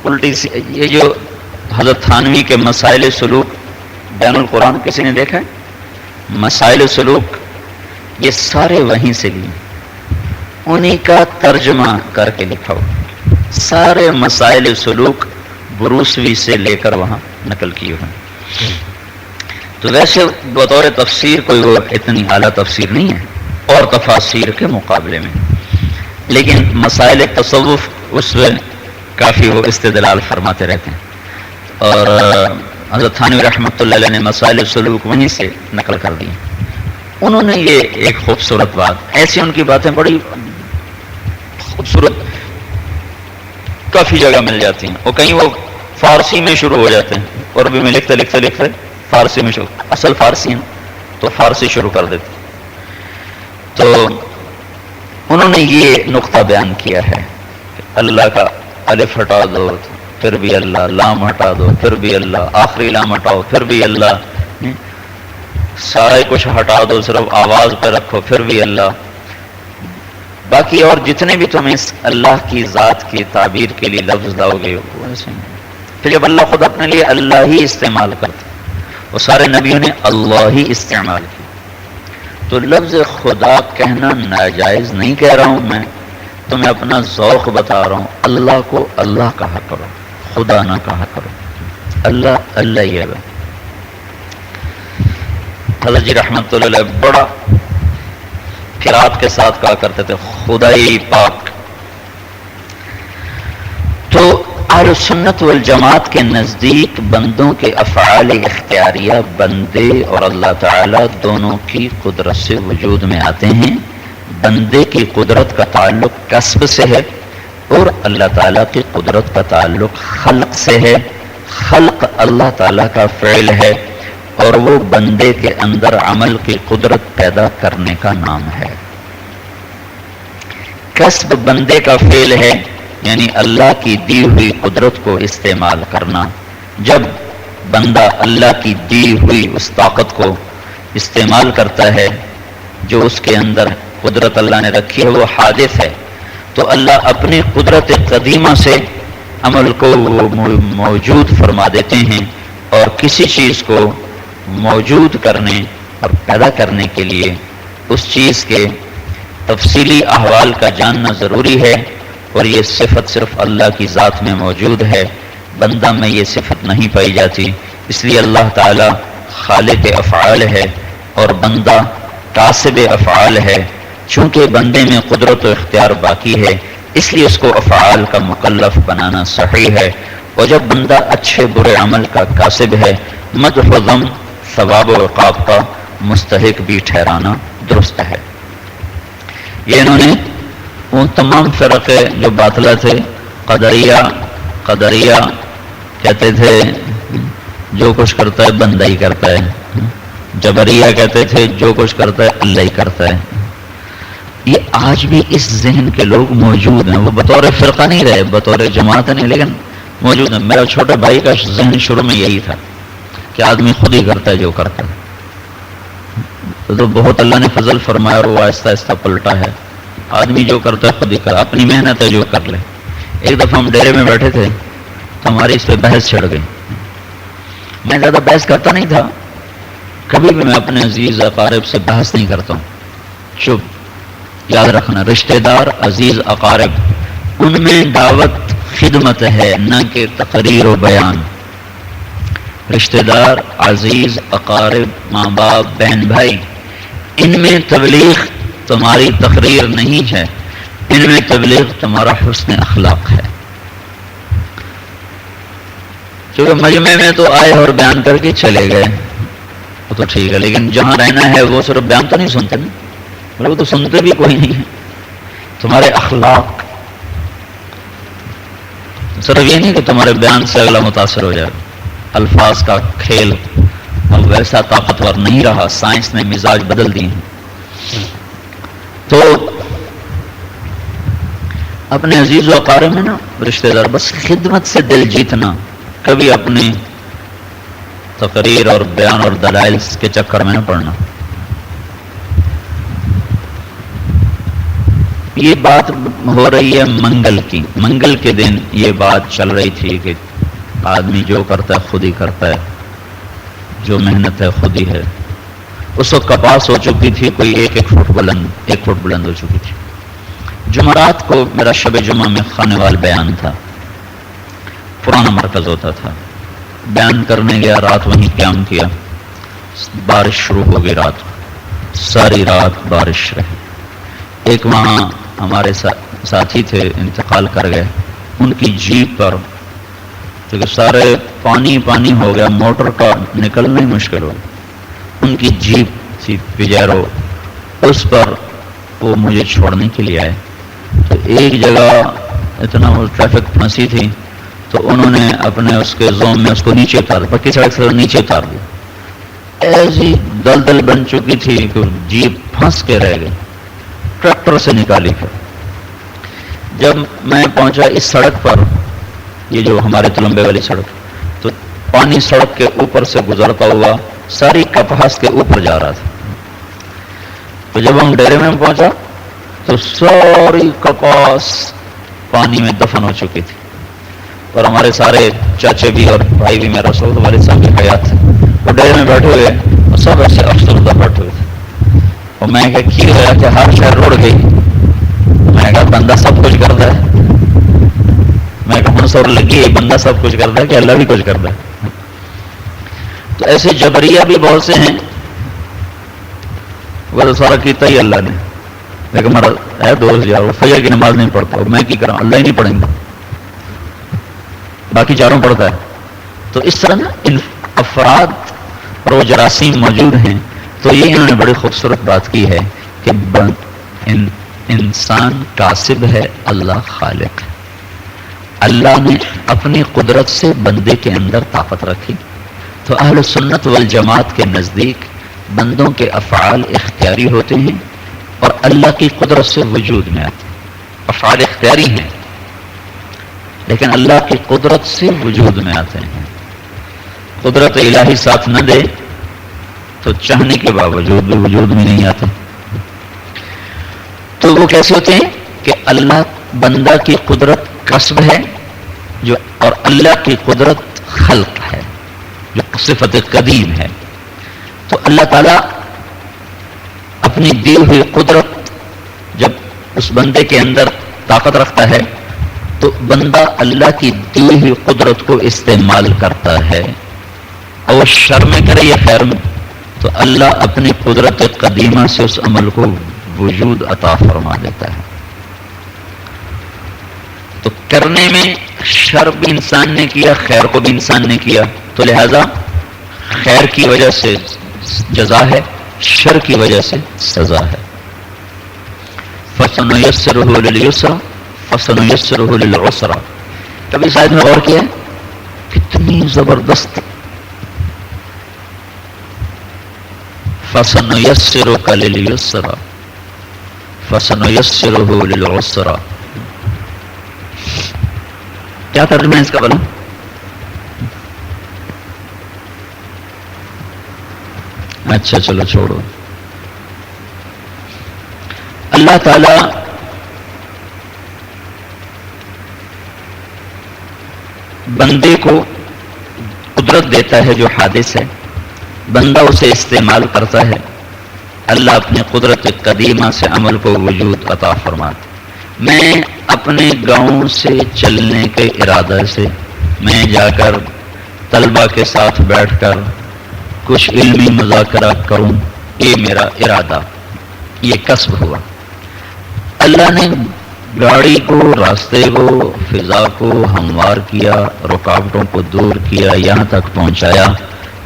S1: الٹی سی۔ یہ جو حضرت تھانوی کے مسائل سلوک بین القرآن کسی نے دیکھا ہے؟ مسائل سلوک یہ سارے وہیں سے بھی انہی کا ترجمہ کر کے لکھا ہو، سارے مسائل سلوک بروسوی سے لے کر وہاں نقل کیے ہوئے۔ تو ویسے بطور تفسیر کوئی وہ اتنی اعلیٰ تفسیر نہیں ہے اور تفاسیر کے مقابلے میں، لیکن مسائل تصوف اس میں کافی وہ استدلال فرماتے رہتے ہیں۔ اور حضرت تھانوی رحمۃ اللہ علیہ نے مسائل سلوک وہیں سے نقل کر دی۔ انہوں نے یہ ایک خوبصورت بات، ایسی ان کی باتیں بڑی خوبصورت کافی جگہ مل جاتی ہیں، اور کہیں وہ فارسی میں شروع ہو جاتے ہیں، عربی میں لکھتے لکھتے لکھتے فارسی میں شروع، اصل فارسی ہیں تو فارسی شروع کر دیتے۔ تو انہوں نے یہ نقطہ بیان کیا ہے کہ اللہ کا الف ہٹا دو پھر بھی اللہ، لام ہٹا دو پھر بھی اللہ، آخری لام ہٹاؤ پھر بھی اللہ، سارے کچھ ہٹا دو صرف آواز پہ رکھو پھر بھی اللہ، باقی اور جتنے بھی تم اس اللہ کی ذات کی تعبیر کے لیے لفظ لاؤ گے وہ ایسے نہیں۔ پھر جب اللہ خود اپنے لیے اللہ ہی استعمال کرتا، وہ سارے نبیوں نے اللہ ہی استعمال کیا، تو لفظ خدا کہنا ناجائز نہیں کہہ رہا ہوں میں، تو میں اپنا ذوق بتا رہا ہوں۔ اللہ کو اللہ کہا کرو، خدا نہ کہا کرو، اللہ اللہ ہی ہے۔ حضرت جی رحمۃ اللہ علیہ بڑا قرات کے ساتھ کہا کرتے تھے خدائی پاک۔ تو اہل سنت والجماعت کے نزدیک بندوں کے افعال اختیاریہ بندے اور اللہ تعالیٰ دونوں کی قدرت سے وجود میں آتے ہیں۔ بندے کی قدرت کا تعلق کسب سے ہے اور اللہ تعالیٰ کی قدرت کا تعلق خلق سے ہے۔ خلق اللہ تعالیٰ کا فعل ہے اور وہ بندے کے اندر عمل کی قدرت پیدا کرنے کا نام ہے۔ کسب بندے کا فعل ہے، یعنی اللہ کی دی ہوئی قدرت کو استعمال کرنا۔ جب بندہ اللہ کی دی ہوئی اس طاقت کو استعمال کرتا ہے جو اس کے اندر قدرت اللہ نے رکھی ہے، وہ حادث ہے، تو اللہ اپنی قدرت قدیمہ سے عمل کو موجود فرما دیتے ہیں، اور کسی چیز کو موجود کرنے اور پیدا کرنے کے لیے اس چیز کے تفصیلی احوال کا جاننا ضروری ہے، اور یہ صفت صرف اللہ کی ذات میں موجود ہے، بندہ میں یہ صفت نہیں پائی جاتی۔ اس لیے اللہ تعالی خالق افعال ہے اور بندہ کاسب افعال ہے۔ چونکہ بندے میں قدرت و اختیار باقی ہے، اس لیے اس کو افعال کا مکلف بنانا صحیح ہے، اور جب بندہ اچھے برے عمل کا کاسب ہے، مدح و ذم، ثواب و عقاب کا مستحق بھی ٹھہرانا درست ہے۔ یہ انہوں نے وہ تمام فرقے جو باطلہ تھے، قدریہ کہتے تھے جو کچھ کرتا ہے بندہ ہی کرتا ہے، جبریہ کہتے تھے جو کچھ کرتا ہے اللہ ہی کرتا ہے، یہ آج بھی اس ذہن کے لوگ موجود ہیں۔ وہ بطور فرقہ نہیں رہے، بطور جماعت نہیں، لیکن موجود ہیں۔ میرا چھوٹے بھائی کا ذہن شروع میں یہی تھا کہ آدمی خود ہی کرتا ہے جو کرتا ہے، تو بہت اللہ نے فضل فرمایا اور وہ آہستہ آہستہ پلٹا ہے۔ آدمی جو کرتا ہے خود ہی کرتا، اپنی محنت ہے جو کر لے۔ ایک دفعہ ہم ڈیرے میں بیٹھے تھے تو ہماری اس پہ بحث چھڑ گئی۔ میں زیادہ بحث کرتا نہیں تھا، کبھی بھی میں اپنے عزیز اقارب سے بحث نہیں کرتا ہوں، چپ۔ یاد رکھنا، رشتہ دار، عزیز اقارب، ان میں دعوت خدمت ہے، نہ کہ تقریر و بیان۔ رشتہ دار، عزیز اقارب، ماں باپ، بہن بھائی، ان میں تبلیغ تمہاری تقریر نہیں ہے، ان میں تبلیغ تمہارا حسن اخلاق ہے۔ کیونکہ مجمع میں تو آئے اور بیان کر کے چلے گئے، وہ تو ٹھیک ہے، لیکن جہاں رہنا ہے وہ صرف بیان تو نہیں سنتے نا، وہ تو سنتے بھی کوئی نہیں ہے. تمہارے اخلاق، صرف یہ نہیں کہ تمہارے بیان سے اگلا متاثر ہو جائے. الفاظ کا کھیل اب ویسا طاقتور نہیں رہا، سائنس نے مزاج بدل دیے ہیں. تو اپنے عزیز و اقارب میں نا رشتہ دار، بس خدمت سے دل جیتنا، کبھی اپنی تقریر اور بیان اور دلائل کے چکر میں نہ پڑنا. یہ بات ہو رہی ہے منگل کی، منگل کے دن یہ بات چل رہی تھی کہ آدمی جو کرتا ہے خود ہی کرتا ہے، جو محنت ہے خود ہی ہے. اس وقت کپاس ہو چکی تھی، کوئی ایک فٹ بلند ہو چکی تھی. جمعرات کو میرا شب جمعہ میں خانوال بیان تھا، پرانا مرکز ہوتا تھا. بیان کرنے گیا، رات وہیں قیام کیا. بارش شروع ہو گئی، رات ساری رات بارش رہی. ایک وہاں ہمارے ساتھی تھے، انتقال کر گئے. ان کی جیپ پر کیونکہ سارے پانی پانی ہو گیا، موٹر کا نکلنا ہی مشکل ہو. ان کی جیپ تھی پجیرو، اس پر وہ مجھے چھوڑنے کے لیے آئے. تو ایک جگہ اتنا وہ ٹریفک پھنسی تھی تو انہوں نے اپنے اس کے زوم میں اس کو نیچے اتار دیا، پکی سڑک سے نیچے اتار دیا. ایسی دلدل بن چکی تھی کہ جیپ پھنس کے رہ گئی. ٹریکٹر سے نکالی. پھر جب میں پہنچا اس سڑک پر، یہ جو ہمارے تلمبے والی سڑک، تو پانی سڑک کے اوپر سے گزرتا ہوا ساری کپاس کے اوپر جا رہا تھا. تو جب ہم ڈیرے میں پہنچا تو ساری کپاس پانی میں دفن ہو چکی تھی. اور ہمارے سارے چاچے بھی اور بھائی بھی، میرا سعود والد صاحب بھی حیات تھے. وہ ڈیرے میں بیٹھے ہوئے اور سب ایسے افسردہ بیٹھے ہوئے تھے. اور میں کہا کی ہوا کہ ہر شہر روڑ گئی. میں کہا بندہ سب کچھ کرتا ہے. میں کہا منصور لگی ہے، بندہ سب کچھ کرتا ہے کہ اللہ بھی کچھ کرتا ہے. تو ایسے جبریہ بھی بہت سے ہیں، وہ تو سارا کیتا ہی اللہ نے. لیکن ہمارا ہے دوست یار، وہ فجر کی نماز نہیں پڑھتا، میں کی کروں، اللہ ہی نہیں پڑھیں گے، باقی چاروں پڑھتا ہے. تو اس طرح نا ان افراد اور وہ جراثیم موجود ہیں. تو یہ انہوں نے بڑی خوبصورت بات کی ہے کہ انسان کاسب ہے، اللہ خالق ہے. اللہ نے اپنی قدرت سے بندے کے اندر طاقت رکھی. تو اہل سنت والجماعت کے نزدیک بندوں کے افعال اختیاری ہوتے ہیں اور اللہ کی قدرت سے وجود میں آتے ہیں. افعال اختیاری ہیں لیکن اللہ کی قدرت سے وجود میں آتے ہیں. قدرت الہی ساتھ نہ دے تو چاہنے کے باوجود بھی وجود میں نہیں آتے. تو وہ کیسے ہوتے ہیں کہ اللہ بندہ کی قدرت کسب ہے جو، اور اللہ کی قدرت خلق ہے جو صفت قدیم ہے. تو اللہ تعالیٰ اپنی دی ہوئی قدرت جب اس بندے کے اندر طاقت رکھتا ہے تو بندہ اللہ کی دی ہوئی قدرت کو استعمال کرتا ہے. اور وہ شر میں کرے یا خیر میں، تو اللہ اپنی قدرت قدیمہ سے اس عمل کو وجود عطا فرما دیتا ہے. تو کرنے میں شر بھی انسان نے کیا، خیر کو بھی انسان نے کیا، تو لہذا خیر کی وجہ سے جزا ہے، شر کی وجہ سے سزا ہے. فَسَنُيَسِّرُهُ لِلْيُسْرَى فَسَنُيَسِّرُهُ لِلْعُسْرَى. کبھی شاید میں غور کیا کتنی زبردست فَسَنُيَسِّرُكَ لِلْيُسْرَى فَسَنُيَسِّرُهُ لِلْعُسْرَى. کیا ترجمہ ہے اس کا بلا؟ اچھا چلو چھوڑو. اللہ تعالی بندے کو قدرت دیتا ہے جو حادث ہے، بندہ اسے استعمال کرتا ہے. اللہ اپنے قدرت قدیمہ سے عمل کو وجود عطا فرماتا. میں اپنے گاؤں سے چلنے کے ارادہ سے میں جا کر طلبہ کے ساتھ بیٹھ کر کچھ علمی مذاکرہ کروں، یہ میرا ارادہ، یہ کسب ہوا. اللہ نے گاڑی کو، راستے کو، فضا کو ہموار کیا، رکاوٹوں کو دور کیا، یہاں تک پہنچایا.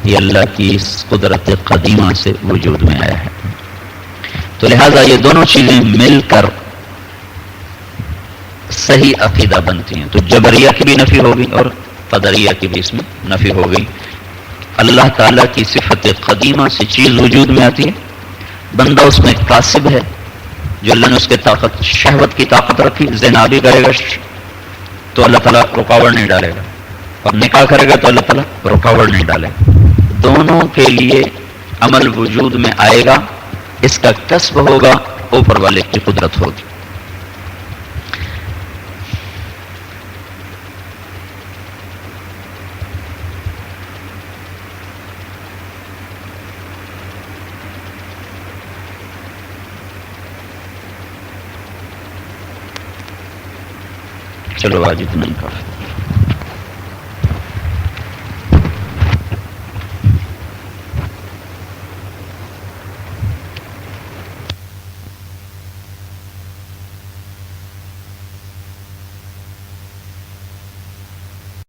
S1: یہ اللہ کی اس قدرت قدیمہ سے وجود میں آیا ہے. تو لہذا یہ دونوں چیزیں مل کر صحیح عقیدہ بنتی ہیں. تو جبریہ کی بھی نفی ہوگی اور قدریہ کی بھی اس میں نفی ہوگی. اللہ تعالیٰ کی صفت قدیمہ سے چیز وجود میں آتی ہے، بندہ اس میں کاسب ہے، جو اللہ نے اس کے طاقت شہوت کی طاقت رکھی، زنا بھی کرے گا تو اللہ تعالیٰ رکاوٹ نہیں ڈالے گا، اور نکاح کرے گا تو اللہ تعالیٰ رکاوٹ نہیں ڈالے گا. دونوں کے لیے عمل وجود میں آئے گا، اس کا کسب ہوگا، اوپر والے کی قدرت ہوگی. چلو آج اتنا ہی کافی.